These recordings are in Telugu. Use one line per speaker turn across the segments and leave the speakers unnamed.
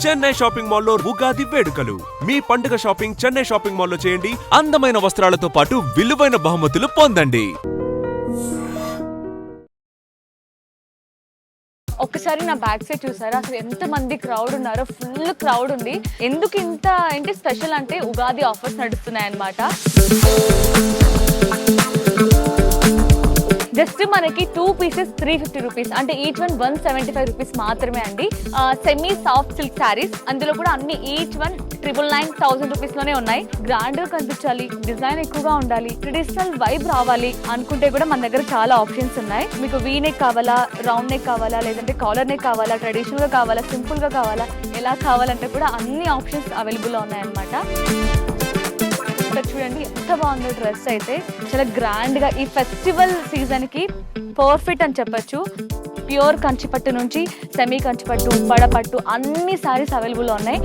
చెన్నై షాపింగ్ మాల్లో ఉగాది వేడుకలు. మీ పండుగ షాపింగ్ చెన్నై షాపింగ్ మాల్లో చేయండి. అందమైన వస్త్రాలతో పాటు విలువైన బహుమతులు పొందండి.
ఒక్కసారి నా బ్యాక్ సైడ్ చూసారా, అసలు ఎంత మంది క్రౌడ్ ఉన్నారో. ఫుల్ క్రౌడ్ ఉంది. ఎందుకు ఇంత ఏంటి స్పెషల్ అంటే ఉగాది ఆఫర్స్ నడుస్తున్నాయి అన్నమాట. జస్ట్ మనకి 2 pieces 350 రూపీస్, అంటే ఈచ్ వన్ 175 రూపీస్ మాత్రమే అండి. సెమీ సాఫ్ట్ సిల్క్ శారీస్, అందులో కూడా అన్ని ఈచ్ వన్ 999,000 రూపీస్ లోనే ఉన్నాయి. గ్రాండ్ గా కనిపించాలి, డిజైన్ ఎక్కువగా ఉండాలి, ట్రెడిషనల్ వైబ్ రావాలి అనుకుంటే కూడా మన దగ్గర చాలా ఆప్షన్స్ ఉన్నాయి. మీకు వీ నెక్ కావాలా, రౌండ్ నెక్ కావాలా, లేదంటే కాలర్ నెక్ కావాలా, ట్రెడిషనల్ గా కావాలా, సింపుల్ గా కావాలా, ఎలా కావాలంటే కూడా అన్ని ఆప్షన్స్ అవైలబుల్ గా ఉన్నాయన్నమాట. చూడండి ఎంత బాగుందో డ్రెస్ అయితే. చాలా గ్రాండ్ గా ఈ ఫెస్టివల్ సీజన్ కి పర్ఫెక్ట్ అని చెప్పొచ్చు. ప్యూర్ కంచిపట్టు నుంచి సెమీ కంచిపట్టు, పడపట్టు అన్ని సారీస్ అవైలబుల్ ఉన్నాయి.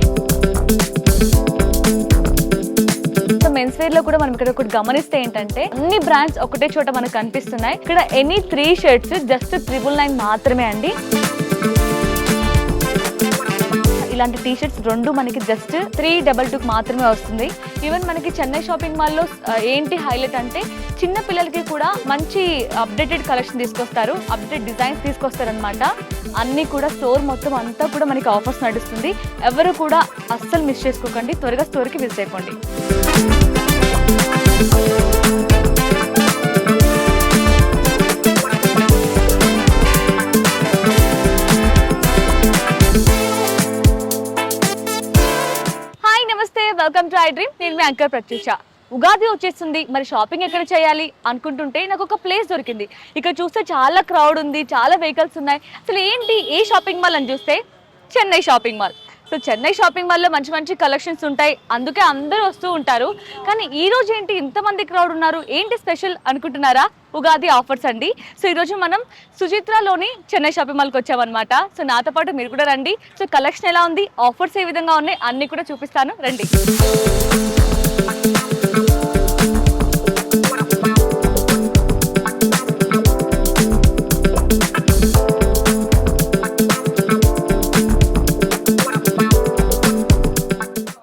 సో మెన్స్ వేర్ లో కూడా మనం ఇక్కడ ఒకటి గమనిస్తే ఏంటంటే అన్ని బ్రాండ్స్ ఒకటే చోట మనకు కనిపిస్తున్నాయి. ఇక్కడ ఎనీ 3 షర్ట్స్ జస్ట్ 999 మాత్రమే అండి. ఇలాంటి టీ షర్ట్స్ 2 మనకి జస్ట్ 322 మాత్రమే వస్తుంది. ఈవెన్ మనకి చెన్నై షాపింగ్ మాల్లో ఏంటి హైలైట్ అంటే చిన్న పిల్లలకి కూడా మంచి అప్డేటెడ్ కలెక్షన్ తీసుకొస్తారు, అప్డేట్ డిజైన్స్ తీసుకొస్తారు అనమాట. అన్నీ కూడా స్టోర్ మొత్తం అంతా కూడా మనకి ఆఫర్స్ నడుస్తుంది. ఎవరు కూడా అస్సలు మిస్ చేసుకోకండి, త్వరగా స్టోర్కి విజిట్ అయిపోండి. Welcome to I dream. నేను మీ యాంకర్ ప్రత్యూష. ఉగాది వచ్చేస్తుంది, మరి షాపింగ్ ఎక్కడ చేయాలి అనుకుంటుంటే నాకు ఒక ప్లేస్ దొరికింది. ఇక్కడ చూస్తే చాలా క్రౌడ్ ఉంది, చాలా వెహికల్స్ ఉన్నాయి. అసలు ఏంటి ఏ షాపింగ్ మాల్ అని చూస్తే Chennai shopping mall. So Chennai shopping మాల్లో మంచి మంచి కలెక్షన్స్ ఉంటాయి, అందుకే అందరూ వస్తూ ఉంటారు. కానీ ఈ రోజు ఏంటి ఇంతమంది క్రౌడ్ ఉన్నారు, ఏంటి స్పెషల్ అనుకుంటున్నారా? ఉగాది ఆఫర్స్ అండి. సో ఈరోజు మనం సుచిత్రలోని చెన్నై షాపింగ్ మాల్కి వచ్చామన్నమాట. సో నాతో పాటు మీరు కూడా రండి. సో కలెక్షన్ ఎలా ఉంది, ఆఫర్స్ ఏ విధంగా ఉన్నాయి అన్నీ కూడా చూపిస్తాను, రండి.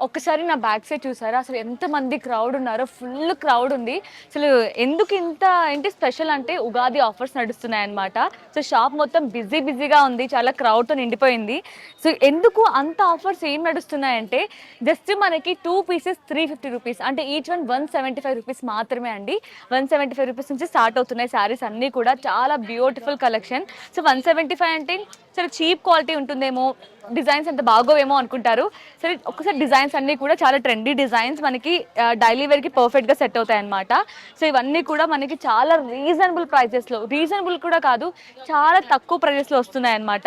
ఒక్కసారి నా బ్యాక్ సైడ్ చూసారా, అసలు ఎంత మంది క్రౌడ్ ఉన్నారో. ఫుల్ క్రౌడ్ ఉంది. అసలు ఎందుకు ఇంత ఏంటి స్పెషల్ అంటే ఉగాది ఆఫర్స్ నడుస్తున్నాయి అన్నమాట. సో షాప్ మొత్తం బిజీగా ఉంది, చాలా క్రౌడ్తో నిండిపోయింది. సో ఎందుకు అంత ఆఫర్స్ ఏం నడుస్తున్నాయంటే జస్ట్ మనకి 2 pieces 350 రూపీస్, అంటే ఈచ్ వన్ 175 రూపీస్ మాత్రమే అండి. 175 రూపీస్ నుంచి స్టార్ట్ అవుతున్నాయి శారీస్ అన్నీ కూడా. చాలా బ్యూటిఫుల్ కలెక్షన్. సో 175 అంటే చాలా చీప్ క్వాలిటీ ఉంటుందేమో, డిజైన్స్ అంత బాగోవేమో అనుకుంటారు. సరే ఒక్కసారి డిజైన్స్ అన్నీ కూడా చాలా ట్రెండీ డిజైన్స్, మనకి డైలీ వేర్కి పర్ఫెక్ట్గా సెట్ అవుతాయి అన్నమాట. సో ఇవన్నీ కూడా మనకి చాలా రీజనబుల్ ప్రైజెస్లో, రీజనబుల్ కూడా కాదు చాలా తక్కువ ప్రైజెస్లో వస్తున్నాయి అన్నమాట.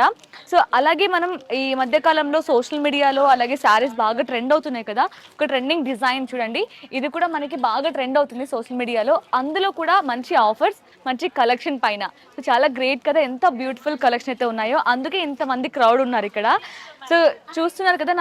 సో అలాగే మనం ఈ మధ్యకాలంలో సోషల్ మీడియాలో అలాగే శారీస్ బాగా ట్రెండ్ అవుతున్నాయి కదా. ఒక ట్రెండింగ్ డిజైన్ చూడండి, ఇది కూడా మనకి బాగా ట్రెండ్ అవుతుంది సోషల్ మీడియాలో. అందులో కూడా మంచి ఆఫర్స్, మంచి కలెక్షన్ పైన. సో చాలా గ్రేట్ కదా, ఎంత బ్యూటిఫుల్ కలెక్షన్ అయితే ఉన్నాయో, అందుకే ఇంతమంది క్రౌడ్ ఉన్నారు ఇక్కడ. సో చూస్తున్నారు కదా,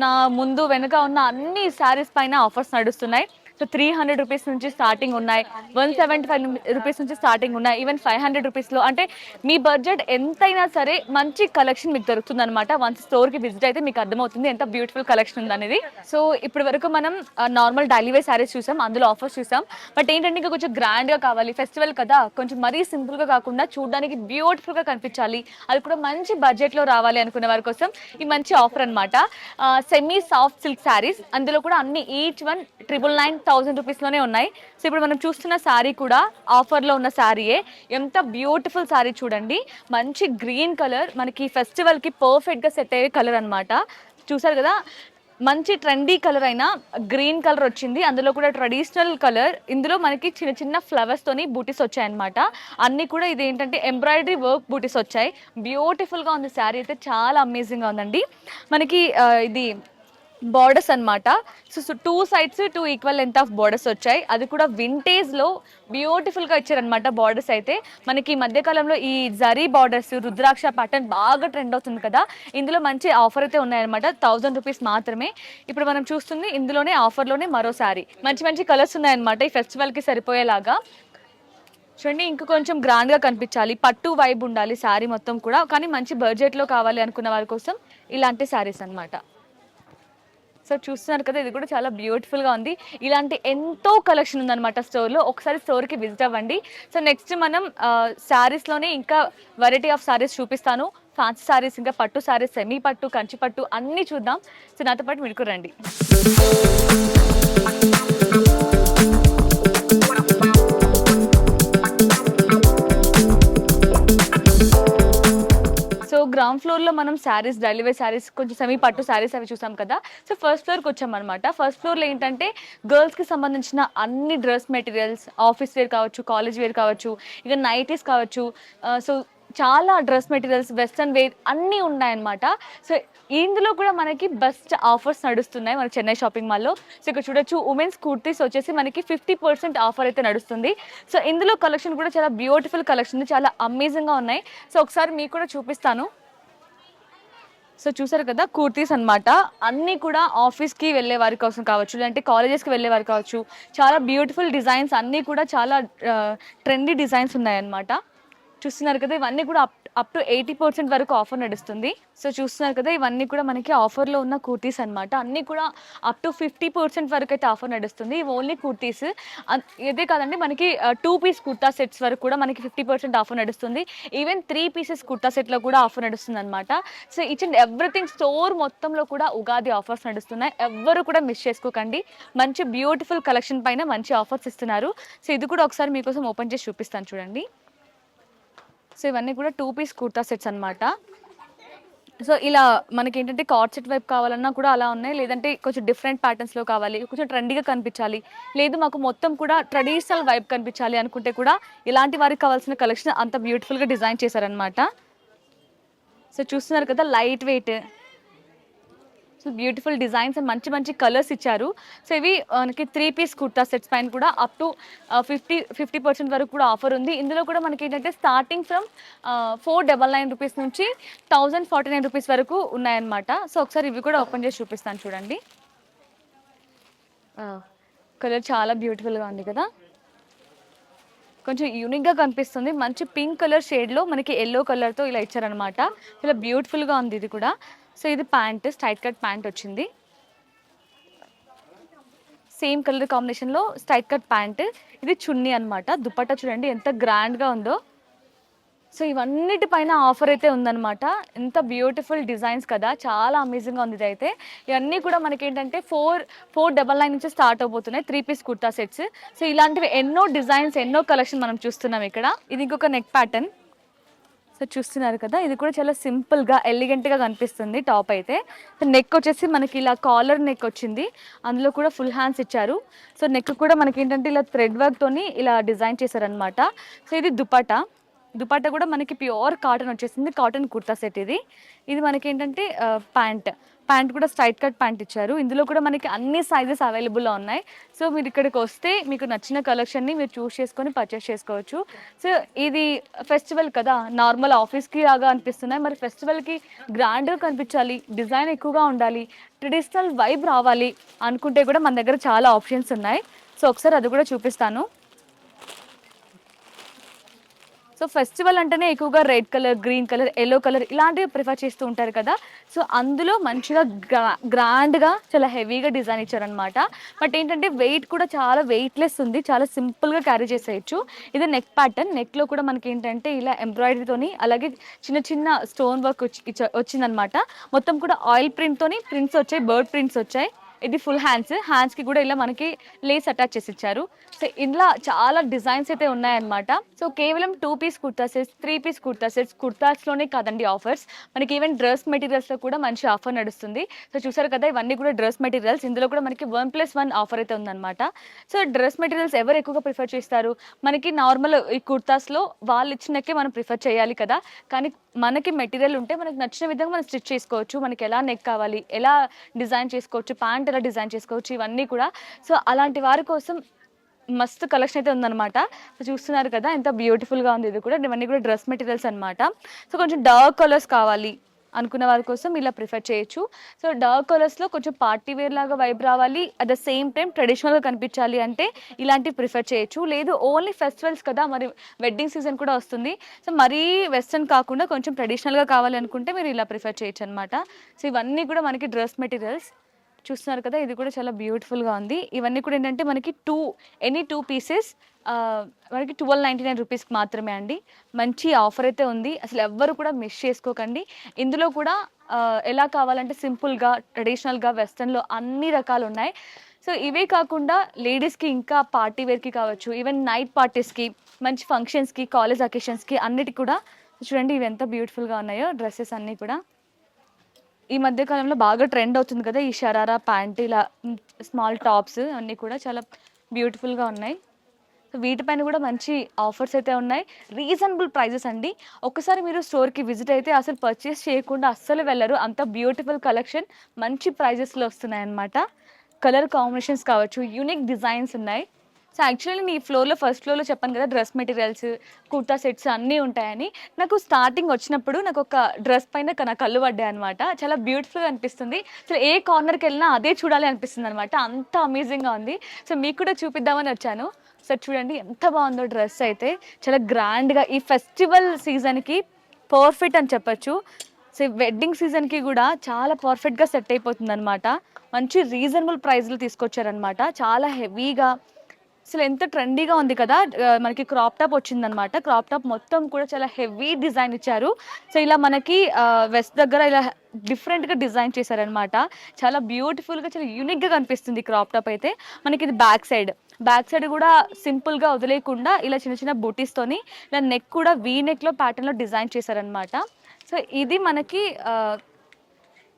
నా ముందు వెనుక ఉన్న అన్ని శారీస్ పైన ఆఫర్స్ నడుస్తున్నాయి. సో 300 రూపీస్ నుంచి స్టార్టింగ్ ఉన్నాయి, 175 రూపీస్ నుంచి స్టార్టింగ్ ఉన్నాయి, ఈవెన్ 500 రూపీస్లో. అంటే మీ బడ్జెట్ ఎంతైనా సరే మంచి కలెక్షన్ మీకు దొరుకుతుంది అనమాట. వన్స్ స్టోర్కి విజిట్ అయితే మీకు అర్థమవుతుంది ఎంత బ్యూటిఫుల్ కలెక్షన్ ఉంది అనేది. సో ఇప్పటి వరకు మనం నార్మల్ డైలీ వేర్ శారీస్ చూసాం, అందులో ఆఫర్స్ చూసాం. బట్ ఏంటంటే ఇంకా కొంచెం గ్రాండ్గా కావాలి, ఫెస్టివల్ కదా, కొంచెం మరీ సింపుల్గా కాకుండా చూడడానికి బ్యూటిఫుల్గా కనిపించాలి, అది కూడా మంచి బడ్జెట్లో రావాలి అనుకునే వారి కోసం ఈ మంచి ఆఫర్ అనమాట. సెమీ సాఫ్ట్ సిల్క్ శారీస్, అందులో కూడా అన్ని ఈచ్ వన్ 999,000 రూపీస్లోనే ఉన్నాయి. సో ఇప్పుడు మనం చూస్తున్న శారీ కూడా ఆఫర్లో ఉన్న శారీయే. ఎంత బ్యూటిఫుల్ శారీ చూడండి, మంచి గ్రీన్ కలర్, మనకి ఫెస్టివల్కి పర్ఫెక్ట్గా సెట్ అయ్యే కలర్ అనమాట. చూసారు కదా, మంచి ట్రెండీ కలర్ అయినా గ్రీన్ కలర్ వచ్చింది, అందులో కూడా ట్రెడిషనల్ కలర్. ఇందులో మనకి చిన్న చిన్న ఫ్లవర్స్తోని బూటీస్ వచ్చాయన్నమాట. అన్నీ కూడా ఇది ఏంటంటే ఎంబ్రాయిడరీ వర్క్ బూటీస్ వచ్చాయి. బ్యూటిఫుల్గా ఉంది శారీ అయితే, చాలా అమేజింగ్గా ఉందండి. మనకి ఇది బార్డర్స్ అనమాట. So 2 sides 2 equal length of borders వచ్చాయి, అది కూడా వింటేజ్లో బ్యూటిఫుల్గా ఇచ్చారనమాట. బార్డర్స్ అయితే మనకి మధ్యకాలంలో ఈ జరీ బార్డర్స్, రుద్రాక్ష ప్యాటర్న్ బాగా ట్రెండ్ అవుతుంది కదా, ఇందులో మంచి ఆఫర్ అయితే ఉన్నాయన్నమాట. 1000 రూపీస్ మాత్రమే. ఇప్పుడు మనం చూస్తుంది ఇందులోనే ఆఫర్లోనే మరో శారీ, మంచి మంచి కలర్స్ ఉన్నాయన్నమాట ఈ ఫెస్టివల్కి సరిపోయేలాగా. చూడండి, ఇంకా కొంచెం గ్రాండ్గా కనిపించాలి, పట్టు వైబ్ ఉండాలి శారీ మొత్తం కూడా, కానీ మంచి బడ్జెట్లో కావాలి అనుకున్న వారి కోసం ఇలాంటి శారీస్ అనమాట. సో చూస్తున్నారు కదా, ఇది కూడా చాలా బ్యూటిఫుల్గా ఉంది. ఇలాంటి ఎంతో కలెక్షన్ ఉందన్నమాట స్టోర్లో. ఒకసారి స్టోర్కి విజిట్ అవ్వండి. సో నెక్స్ట్ మనం శారీస్లోనే ఇంకా వెరైటీ ఆఫ్ శారీస్ చూపిస్తాను. ఫ్యాన్సీ శారీస్, ఇంకా పట్టు శారీస్, సెమీ పట్టు, కంచి పట్టు అన్నీ చూద్దాం. సో నాతో పాటు మీరు కూడా రండి. సో గ్రౌండ్ ఫ్లోర్లో మనం శారీస్, డైలీ వేర్ శారీస్, కొంచెం సెమీ పట్టు శారీస్ అవి చూసాం కదా. సో ఫస్ట్ ఫ్లోర్కి వచ్చామన్నమాట. ఫస్ట్ ఫ్లోర్లో ఏంటంటే గర్ల్స్కి సంబంధించిన అన్ని డ్రెస్ మెటీరియల్స్, ఆఫీస్ వేర్ కావచ్చు, కాలేజ్ వేర్ కావచ్చు, ఇక నైటీస్ కావచ్చు, సో చాలా డ్రెస్ మెటీరియల్స్, వెస్ట్రన్ వేర్ అన్నీ ఉన్నాయన్నమాట. సో ఇందులో కూడా మనకి బెస్ట్ ఆఫర్స్ నడుస్తున్నాయి మన చెన్నై షాపింగ్ మాల్లో. సో ఇక్కడ చూడొచ్చు, ఉమెన్స్ కుర్తీస్ వచ్చేసి మనకి 50% ఆఫర్ అయితే నడుస్తుంది. సో ఇందులో కలెక్షన్ కూడా చాలా బ్యూటిఫుల్ కలెక్షన్, చాలా అమేజింగ్గా ఉన్నాయి. సో ఒకసారి మీకు కూడా చూపిస్తాను. సో చూసారు కదా, కుర్తీస్ అన్నమాట. అన్నీ కూడా ఆఫీస్కి వెళ్ళే వారి కోసం కావచ్చు, లేదంటే కాలేజెస్కి వెళ్ళే వారి కావచ్చు, చాలా బ్యూటిఫుల్ డిజైన్స్, అన్నీ కూడా చాలా ట్రెండీ డిజైన్స్ ఉన్నాయన్నమాట. చూస్తున్నారు కదా, ఇవన్నీ కూడా అప్ టు 80% వరకు ఆఫర్ నడుస్తుంది. సో చూస్తున్నారు కదా, ఇవన్నీ కూడా మనకి ఆఫర్లో ఉన్న కుర్తీస్ అనమాట. అన్నీ కూడా అప్ టు 50% వరకు అయితే ఆఫర్ నడుస్తుంది. ఇవి ఓన్లీ కుర్తీస్. ఇదే కాదండి, మనకి 2 పీస్ కుర్తా సెట్స్ వరకు కూడా మనకి 50% ఆఫర్ నడుస్తుంది. ఈవెన్ 3 పీసెస్ కుర్తా సెట్లో కూడా ఆఫర్ నడుస్తుంది అనమాట. So each and everything store మొత్తంలో కూడా ఉగాది ఆఫర్స్ నడుస్తున్నాయి. ఎవ్వరు కూడా మిస్ చేసుకోకండి. మంచి బ్యూటిఫుల్ కలెక్షన్ పైన మంచి ఆఫర్స్ ఇస్తున్నారు. సో ఇది కూడా ఒకసారి మీకోసం ఓపెన్ చేసి చూపిస్తాను చూడండి. సో ఇవన్నీ కూడా 2 పీస్ కుర్తా సెట్స్ అనమాట. సో ఇలా మనకి ఏంటంటే కార్డ్ సెట్ వైపు కావాలన్నా కూడా అలా ఉన్నాయి, లేదంటే కొంచెం డిఫరెంట్ ప్యాటర్న్స్లో కావాలి, కొంచెం ట్రెండీగా కనిపించాలి, లేదు మాకు మొత్తం కూడా ట్రెడిషనల్ వైబ్ కనిపించాలి అనుకుంటే కూడా ఇలాంటి వారికి కావాల్సిన కలెక్షన్ అంత బ్యూటిఫుల్గా డిజైన్ చేశారనమాట. సో చూస్తున్నారు కదా, light weight, so beautiful designs and మంచి మంచి కలర్స్ ఇచ్చారు. సో ఇవి మనకి 3 పీస్ కుర్తా సెట్స్ పైన కూడా అప్ టు 50% వరకు కూడా ఆఫర్ ఉంది. ఇందులో కూడా మనకి ఏంటంటే స్టార్టింగ్ ఫ్రమ్ 499 రూపీస్ నుంచి 1049 రూపీస్ వరకు ఉన్నాయన్నమాట. సో ఒకసారి ఇవి కూడా ఓపెన్ చేసి చూపిస్తాను చూడండి. కలర్ చాలా బ్యూటిఫుల్గా ఉంది కదా, కొంచెం యూనిక్గా కనిపిస్తుంది. మంచి పింక్ కలర్ షేడ్లో మనకి ఎల్లో కలర్తో ఇలా ఇచ్చారనమాట. ఇలా బ్యూటిఫుల్గా ఉంది ఇది కూడా. సో ఇది ప్యాంట్, స్ట్రైట్ కట్ ప్యాంట్ వచ్చింది. సేమ్ కలర్ కాంబినేషన్లో స్ట్రైట్ కట్ ప్యాంట్. ఇది చున్నీ అనమాట. దుపట్టా చూడండి ఎంత గ్రాండ్గా ఉందో. సో ఇవన్నిటిపైన ఆఫర్ అయితే ఉందన్నమాట. ఎంత బ్యూటిఫుల్ డిజైన్స్ కదా, చాలా అమేజింగ్గా ఉంది ఇది అయితే. ఇవన్నీ కూడా మనకి ఏంటంటే 499 నుంచి స్టార్ట్ అవబోతున్నాయి 3 పీస్ కుర్తా సెట్స్. సో ఇలాంటివి ఎన్నో డిజైన్స్, ఎన్నో కలెక్షన్ మనం చూస్తున్నాం ఇక్కడ. ఇది ఇంకొక నెక్ ప్యాటర్న్. సో చూస్తున్నారు కదా, ఇది కూడా చాలా సింపుల్గా ఎలిగెంట్గా కనిపిస్తుంది టాప్ అయితే. నెక్ వచ్చేసి మనకి ఇలా కాలర్ నెక్ వచ్చింది, అందులో కూడా ఫుల్ హ్యాండ్స్ ఇచ్చారు. సో నెక్ కూడా మనకి ఏంటంటే ఇలా థ్రెడ్ వర్క్తోని ఇలా డిజైన్ చేశారనమాట. సో ఇది దుపట్టా. దుపట్టా కూడా మనకి ప్యూర్ కాటన్ వచ్చేసింది, కాటన్ కుర్తా సెట్ ఇది. ఇది మనకి ఏంటంటే ప్యాంట్ కూడా స్ట్రైట్ కట్ ప్యాంట్ ఇచ్చారు. ఇందులో కూడా మనకి అన్ని సైజెస్ అవైలబుల్లో ఉన్నాయి. సో మీరు ఇక్కడికి వస్తే మీకు నచ్చిన కలెక్షన్ని మీరు చూస్ చేసుకొని పర్చేస్ చేసుకోవచ్చు. సో ఇది ఫెస్టివల్ కదా, నార్మల్ ఆఫీస్కి లాగా అనిపిస్తున్నాయి, మరి ఫెస్టివల్కి గ్రాండ్గా కనిపించాలి, డిజైన్ ఎక్కువగా ఉండాలి, ట్రెడిషనల్ వైబ్ రావాలి అనుకుంటే కూడా మన దగ్గర చాలా ఆప్షన్స్ ఉన్నాయి. సో ఒకసారి అది కూడా చూపిస్తాను. సో ఫెస్టివల్ అంటేనే ఎక్కువగా red colour, green colour, yellow colour ఇలాంటివి ప్రిఫర్ చేస్తూ ఉంటారు కదా. సో అందులో మంచిగా గ్రాండ్గా చాలా హెవీగా డిజైన్ ఇచ్చారనమాట. బట్ ఏంటంటే వెయిట్ కూడా చాలా వెయిట్లెస్ ఉంది, చాలా సింపుల్గా క్యారీ చేసేయచ్చు. ఇది నెక్ ప్యాటర్న్. నెక్లో కూడా మనకి ఏంటంటే ఇలా ఎంబ్రాయిడరీతోని, అలాగే చిన్న చిన్న స్టోన్ వర్క్ వచ్చిందనమాట. మొత్తం కూడా ఆయిల్ ప్రింట్తోని ప్రింట్స్ వచ్చాయి, బర్డ్ ప్రింట్స్ వచ్చాయి. ఇది ఫుల్ హ్యాండ్స్కి కూడా ఇలా మనకి లేస్ అటాచ్ చేసి ఇచ్చారు. సో ఇలా చాలా డిజైన్స్ అయితే ఉన్నాయన్నమాట. సో కేవలం 2 piece kurta sets, 3 piece kurta sets, కుర్తాస్లోనే కాదండి ఆఫర్స్, మనకి ఈవెన్ డ్రెస్ మెటీరియల్స్లో కూడా మంచి ఆఫర్ నడుస్తుంది. సో చూసారు కదా, ఇవన్నీ కూడా డ్రెస్ మెటీరియల్స్. ఇందులో కూడా మనకి 1+1 ఆఫర్ అయితే ఉందన్నమాట. సో డ్రెస్ మెటీరియల్స్ ఎవరు ఎక్కువగా ప్రిఫర్ చేస్తారు? మనకి నార్మల్ ఈ కుర్తాస్లో వాళ్ళు ఇచ్చినకే మనం ప్రిఫర్ చేయాలి కదా, కానీ మనకి మెటీరియల్ ఉంటే మనకి నచ్చిన విధంగా మనం స్టిచ్ చేసుకోవచ్చు. మనకి ఎలా నెక్ కావాలి, ఎలా డిజైన్ చేసుకోవచ్చు, ప్యాంట్ ఎలా డిజైన్ చేసుకోవచ్చు, ఇవన్నీ కూడా. సో అలాంటి వారి కోసం మస్తు కలెక్షన్ అయితే ఉందన్నమాట. సో చూస్తున్నారు కదా ఎంత బ్యూటిఫుల్గా ఉంది ఇది కూడా. ఇవన్నీ కూడా డ్రెస్ మెటీరియల్స్ అనమాట. సో కొంచెం డార్క్ కలర్స్ కావాలి అనుకున్న వారి కోసం ఇలా ప్రిఫర్ చేయొచ్చు. సో డార్క్ కలర్స్లో కొంచెం పార్టీ వేర్ లాగా వైబ్ రావాలి, అట్ ద సేమ్ టైం ట్రెడిషనల్గా కనిపించాలి అంటే ఇలాంటివి ప్రిఫర్ చేయొచ్చు. లేదు ఓన్లీ ఫెస్టివల్స్ కదా, మరి వెడ్డింగ్ సీజన్ కూడా వస్తుంది, సో మరీ వెస్ట్రన్ కాకుండా కొంచెం ట్రెడిషనల్గా కావాలి అనుకుంటే మీరు ఇలా ప్రిఫర్ చేయొచ్చు అనమాట. సో ఇవన్నీ కూడా మనకి డ్రెస్ మెటీరియల్స్. చూస్తున్నారు కదా, ఇది కూడా చాలా బ్యూటిఫుల్గా ఉంది. ఇవన్నీ కూడా ఏంటంటే మనకి ఎనీ టూ పీసెస్ మనకి 1299 రూపీస్కి మాత్రమే అండి. మంచి ఆఫర్ అయితే ఉంది, అసలు ఎవ్వరు కూడా మిస్ చేసుకోకండి. ఇందులో కూడా ఎలా కావాలంటే సింపుల్గా, ట్రెడిషనల్గా, వెస్ట్రన్లో అన్ని రకాలు ఉన్నాయి. సో ఇవే కాకుండా లేడీస్కి ఇంకా పార్టీ వేర్కి కావచ్చు, ఈవెన్ నైట్ పార్టీస్కి, మంచి ఫంక్షన్స్కి, కాలేజ్ అకేషన్స్కి అన్నిటికి కూడా చూడండి ఇవి ఎంత బ్యూటిఫుల్గా ఉన్నాయో డ్రెస్సెస్ అన్నీ కూడా. ఈ మధ్య కాలంలో బాగా ట్రెండ్ అవుతుంది కదా ఈ షరారా ప్యాంట్, ఇలా స్మాల్ టాప్స్ అన్నీ కూడా చాలా బ్యూటిఫుల్గా ఉన్నాయి. సో వీటిపైన కూడా మంచి ఆఫర్స్ అయితే ఉన్నాయి, రీజనబుల్ ప్రైజెస్ అండి. ఒకసారి మీరు స్టోర్కి విజిట్ అయితే అసలు పర్చేస్ చేయకుండా అస్సలు వెళ్ళరు, అంత బ్యూటిఫుల్ కలెక్షన్ మంచి ప్రైజెస్లో వస్తున్నాయి అన్నమాట. కలర్ కాంబినేషన్స్ కావచ్చు, యూనిక్ డిజైన్స్ ఉన్నాయి. సో యాక్చువల్లీ నీ ఫ్లోర్లో ఫస్ట్ ఫ్లోర్లో చెప్పాను కదా డ్రెస్ మెటీరియల్స్, కుర్తా సెట్స్ అన్నీ ఉంటాయని. నాకు స్టార్టింగ్ వచ్చినప్పుడు నాకు ఒక డ్రెస్ పైన నా కళ్ళు పడ్డాయి అనమాట. చాలా బ్యూటిఫుల్గా అనిపిస్తుంది, అసలు ఏ కార్నర్కి వెళ్ళినా అదే చూడాలి అనిపిస్తుంది అనమాట, అంత అమేజింగ్గా ఉంది. సో మీకు కూడా చూపిద్దామని వచ్చాను. సో చూడండి ఎంత బాగుందో డ్రెస్ అయితే, చాలా గ్రాండ్గా ఈ ఫెస్టివల్ సీజన్కి పర్ఫెక్ట్ అని చెప్పచ్చు. సో వెడ్డింగ్ సీజన్కి కూడా చాలా పర్ఫెక్ట్గా సెట్ అయిపోతుంది అనమాట. మంచి రీజనబుల్ ప్రైస్లో తీసుకొచ్చారనమాట, చాలా హెవీగా, అసలు ఎంత ట్రెండీగా ఉంది కదా. మనకి క్రాప్ టాప్ వచ్చిందనమాట, క్రాప్ టాప్ మొత్తం కూడా చాలా హెవీ డిజైన్ ఇచ్చారు. సో ఇలా మనకి వెస్ట్ దగ్గర ఇలా డిఫరెంట్గా డిజైన్ చేశారనమాట, చాలా బ్యూటిఫుల్గా, చాలా యూనిక్గా కనిపిస్తుంది క్రాప్ టాప్ అయితే. మనకి ఇది బ్యాక్ సైడ్ కూడా సింపుల్గా వదిలేయకుండా ఇలా చిన్న చిన్న బూటీస్తోని ఇలా నెక్ కూడా వీ నెక్లో ప్యాటర్న్లో డిజైన్ చేశారనమాట. సో ఇది మనకి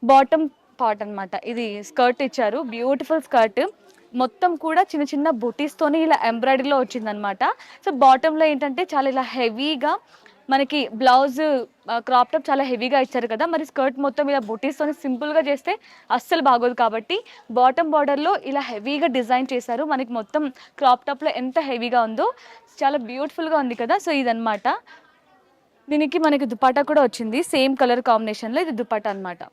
బాటమ్ పార్ట్ అనమాట, ఇది స్కర్ట్ ఇచ్చారు, బ్యూటిఫుల్ స్కర్ట్, మొత్తం కూడా చిన్న చిన్న బుటీస్తోని ఇలా ఎంబ్రాయిడరీలో వచ్చిందనమాట. సో బాటంలో ఏంటంటే చాలా ఇలా హెవీగా మనకి బ్లౌజ్ క్రాప్ టాప్ చాలా హెవీగా ఇచ్చారు కదా, మరి స్కర్ట్ మొత్తం ఇలా బుటీస్తోని సింపుల్గా చేస్తే అస్సలు బాగోదు కాబట్టి బాటమ్ బార్డర్లో ఇలా హెవీగా డిజైన్ చేశారు. మనకి మొత్తం క్రాప్ టాప్లో ఎంత హెవీగా ఉందో చాలా బ్యూటిఫుల్గా ఉంది కదా. సో ఇదనమాట, దీనికి మనకి దుపట్టా కూడా వచ్చింది సేమ్ కలర్ కాంబినేషన్లో, ఇది దుపట్టా అనమాట.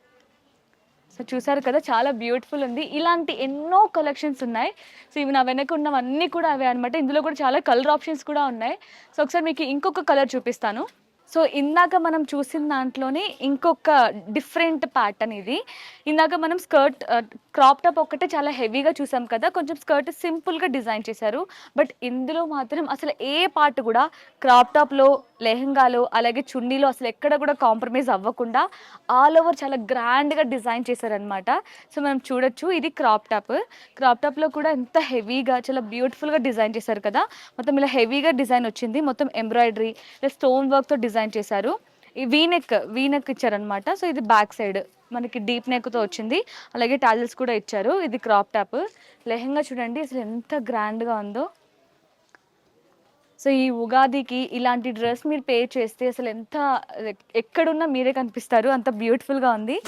సో చూసారు కదా చాలా బ్యూటిఫుల్ ఉంది, ఇలాంటి ఎన్నో కలెక్షన్స్ ఉన్నాయి. సో ఇవి నా వెనక ఉన్నవన్నీ కూడా అవే అనమాట. ఇందులో కూడా చాలా కలర్ ఆప్షన్స్ కూడా ఉన్నాయి. సో ఒకసారి మీకు ఇంకొక కలర్ చూపిస్తాను. సో ఇందాక మనం చూసిన దాంట్లోనే ఇంకొక డిఫరెంట్ ప్యాటర్న్ ఇది. ఇందాక మనం స్కర్ట్ క్రాప్ టాప్ ఒక్కటే చాలా హెవీగా చూసాం కదా, కొంచెం స్కర్ట్ సింపుల్గా డిజైన్ చేశారు. బట్ ఇందులో మాత్రం అసలు ఏ పార్ట్ కూడా క్రాప్ టాప్లో, లెహంగాలో, అలాగే చున్నీలో అసలు ఎక్కడ కూడా కాంప్రమైజ్ అవ్వకుండా ఆల్ ఓవర్ చాలా గ్రాండ్గా డిజైన్ చేశారనమాట. సో మనం చూడొచ్చు ఇది క్రాప్ టాప్లో కూడా ఎంత హెవీగా చాలా బ్యూటిఫుల్గా డిజైన్ చేశారు కదా. మొత్తం ఇలా హెవీగా డిజైన్ వచ్చింది, మొత్తం ఎంబ్రాయిడరీ ఇలా స్టోన్ వర్క్తో డిజైన్ చేశారు. ఈ వీనెక్ ఇచ్చారనమాట. సో ఇది బ్యాక్ సైడ్ మనకి డీప్ నెక్తో వచ్చింది, అలాగే టాజల్స్ కూడా ఇచ్చారు. ఇది క్రాప్ టాప్. లెహంగా చూడండి అసలు ఎంత గ్రాండ్గా ఉందో. సో ఈ ఉగాదికి ఇలాంటి డ్రెస్ మీరు పే చేస్తే అసలు ఎంత ఎక్కడున్నా మీరే కనిపిస్తారు, అంత బ్యూటిఫుల్గా ఉంది.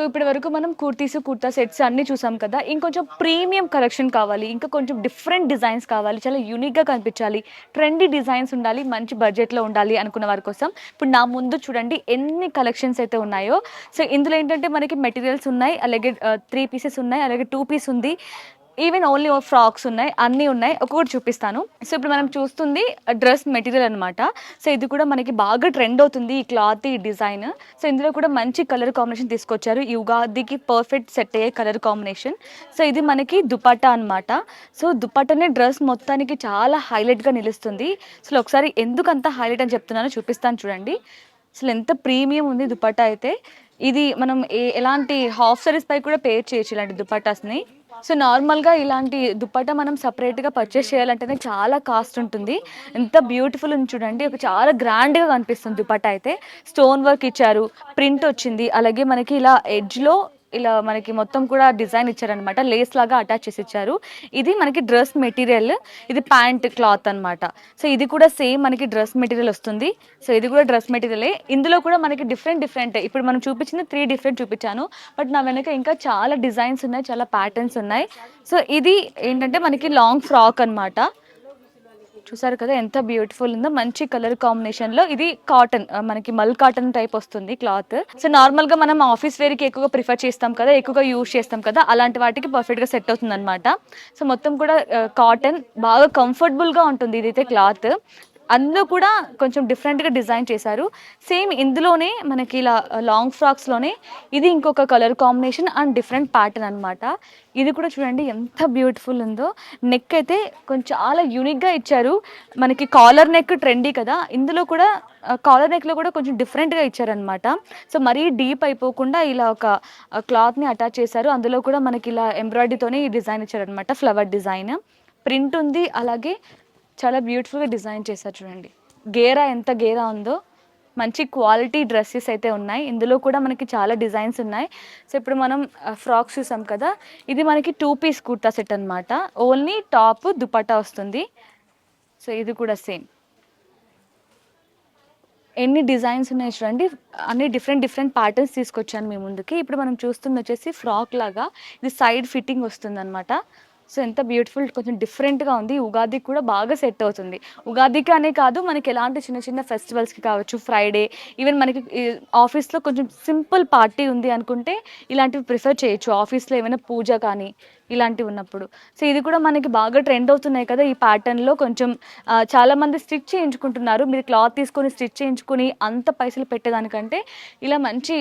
ఇప్పటి వరకు మనం కుర్తా సెట్స్ అన్నీ చూసాం కదా. ఇంకొంచెం ప్రీమియం కలెక్షన్ కావాలి, ఇంకా కొంచెం డిఫరెంట్ డిజైన్స్ కావాలి, చాలా యూనిక్గా కనిపించాలి, ట్రెండీ డిజైన్స్ ఉండాలి, మంచి బడ్జెట్లో ఉండాలి అనుకున్న వారి కోసం ఇప్పుడు నా ముందు చూడండి ఎన్ని కలెక్షన్స్ అయితే ఉన్నాయో. సో ఇందులో ఏంటంటే మనకి మెటీరియల్స్ ఉన్నాయి, అలాగే 3 పీసెస్ ఉన్నాయి, అలాగే 2 పీస్ ఉంది, ఈవెన్ ఓన్లీ ఫ్రాక్స్ ఉన్నాయి, అన్నీ ఉన్నాయి. ఒక్కొక్కటి చూపిస్తాను. సో ఇప్పుడు మనం చూస్తుంది డ్రెస్ మెటీరియల్ అనమాట. సో ఇది కూడా మనకి బాగా ట్రెండ్ అవుతుంది ఈ క్లాత్, ఈ డిజైన్. సో ఇందులో కూడా మంచి కలర్ కాంబినేషన్ తీసుకొచ్చారు, ఈ ఉగాదికి పర్ఫెక్ట్ సెట్ అయ్యే కలర్ కాంబినేషన్. సో ఇది మనకి దుపట్టా అనమాట. సో దుపట్టానే డ్రెస్ మొత్తానికి చాలా హైలైట్గా నిలుస్తుంది. అసలు ఒకసారి ఎందుకు అంత హైలైట్ అని చెప్తున్నానో చూపిస్తాను చూడండి. అసలు ఎంత ప్రీమియం ఉంది దుపట్టా అయితే. ఇది మనం ఎలాంటి హాఫ్ సారీస్ పై కూడా పేర్ చేయొచ్చు ఇలాంటి దుపట్టాస్ని. సో నార్మల్గా ఇలాంటి దుపట్టా మనం సపరేట్గా పర్చేస్ చేయాలంటేనే చాలా కాస్ట్ ఉంటుంది. ఎంత బ్యూటిఫుల్ ఉంది చూడండి, ఒక చాలా గ్రాండ్గా కనిపిస్తుంది దుపట్టా అయితే. స్టోన్ వర్క్ ఇచ్చారు, ప్రింట్ వచ్చింది, అలాగే మనకి ఇలా ఎడ్జ్లో ఇలా మనకి మొత్తం కూడా డిజైన్ ఇచ్చారనమాట, లేస్ లాగా అటాచ్ చేసి ఇచ్చారు. ఇది మనకి డ్రెస్ మెటీరియల్, ఇది ప్యాంట్ క్లాత్ అనమాట. సో ఇది కూడా సేమ్ మనకి డ్రెస్ మెటీరియల్ వస్తుంది. సో ఇది కూడా డ్రెస్ మెటీరియలే. ఇందులో కూడా మనకి డిఫరెంట్ ఇప్పుడు మనం చూపించింది 3 డిఫరెంట్ చూపించాను, బట్ నా వెనక ఇంకా చాలా డిజైన్స్ ఉన్నాయి, చాలా ప్యాటర్న్స్ ఉన్నాయి. సో ఇది ఏంటంటే మనకి లాంగ్ ఫ్రాక్ అనమాట. చూసారు కదా ఎంత బ్యూటిఫుల్ ఉందో, మంచి కలర్ కాంబినేషన్ లో. ఇది కాటన్, మనకి మల్ కాటన్ టైప్ వస్తుంది క్లాత్. సో నార్మల్ గా మనం ఆఫీస్ వేర్ కి ఎక్కువగా ప్రిఫర్ చేస్తాం కదా, ఎక్కువగా యూజ్ చేస్తాం కదా, అలాంటి వాటికి పర్ఫెక్ట్ గా సెట్ అవుతుంది అనమాట. సో మొత్తం కూడా కాటన్, బాగా కంఫర్టబుల్ గా ఉంటుంది ఇదైతే క్లాత్. అందులో కూడా కొంచెం డిఫరెంట్గా డిజైన్ చేశారు. సేమ్ ఇందులోనే మనకి ఇలా లాంగ్ ఫ్రాక్స్లోనే ఇది ఇంకొక colour combination and different pattern అనమాట. ఇది కూడా చూడండి ఎంత బ్యూటిఫుల్ ఉందో. నెక్ అయితే కొంచెం చాలా యూనిక్గా ఇచ్చారు. మనకి కాలర్ నెక్ ట్రెండీ కదా, ఇందులో కూడా కాలర్ నెక్లో కూడా కొంచెం డిఫరెంట్గా ఇచ్చారనమాట. సో మరీ డీప్ అయిపోకుండా ఇలా ఒక క్లాత్ని అటాచ్ చేశారు. అందులో కూడా మనకి ఇలా ఎంబ్రాయిడరీతోనే ఈ డిజైన్ ఇచ్చారనమాట, ఫ్లవర్ డిజైన్ ప్రింట్ ఉంది. అలాగే చాలా బ్యూటిఫుల్గా డిజైన్ చేశారు చూడండి. గేరా ఎంత గేరా ఉందో, మంచి క్వాలిటీ డ్రెస్సెస్ అయితే ఉన్నాయి. ఇందులో కూడా మనకి చాలా డిజైన్స్ ఉన్నాయి. సో ఇప్పుడు మనం ఫ్రాక్స్ చూసాం కదా, ఇది మనకి 2 పీస్ కుర్తా సెట్ అనమాట. ఓన్లీ టాప్ దుపట్టా వస్తుంది. సో ఇది కూడా సేమ్. ఎన్ని డిజైన్స్ ఉన్నాయి చూడండి, అన్ని డిఫరెంట్ ప్యాటర్న్స్ తీసుకొచ్చాను మీ ముందుకి. ఇప్పుడు మనం చూస్తుంది వచ్చేసి ఫ్రాక్ లాగా, ఇది సైడ్ ఫిట్టింగ్ వస్తుంది అనమాట. సో ఎంత బ్యూటిఫుల్, కొంచెం డిఫరెంట్గా ఉంది. ఉగాదికి కూడా బాగా సెట్ అవుతుంది. ఉగాదికి అనే కాదు, మనకి ఎలాంటి చిన్న చిన్న ఫెస్టివల్స్కి కావచ్చు, ఫ్రైడే, ఈవెన్ మనకి ఆఫీస్లో కొంచెం సింపుల్ పార్టీ ఉంది అనుకుంటే ఇలాంటివి ప్రిఫర్ చేయొచ్చు. ఆఫీస్లో ఏమైనా పూజ కానీ ఇలాంటివి ఉన్నప్పుడు. సో ఇది కూడా మనకి బాగా ట్రెండ్ అవుతున్నాయి కదా ఈ ప్యాటర్న్లో. కొంచెం చాలామంది స్టిచ్ చేయించుకుంటున్నారు. మీరు క్లాత్ తీసుకొని స్టిచ్ చేయించుకుని అంత పైసలు పెట్టేదానికంటే ఇలా మంచి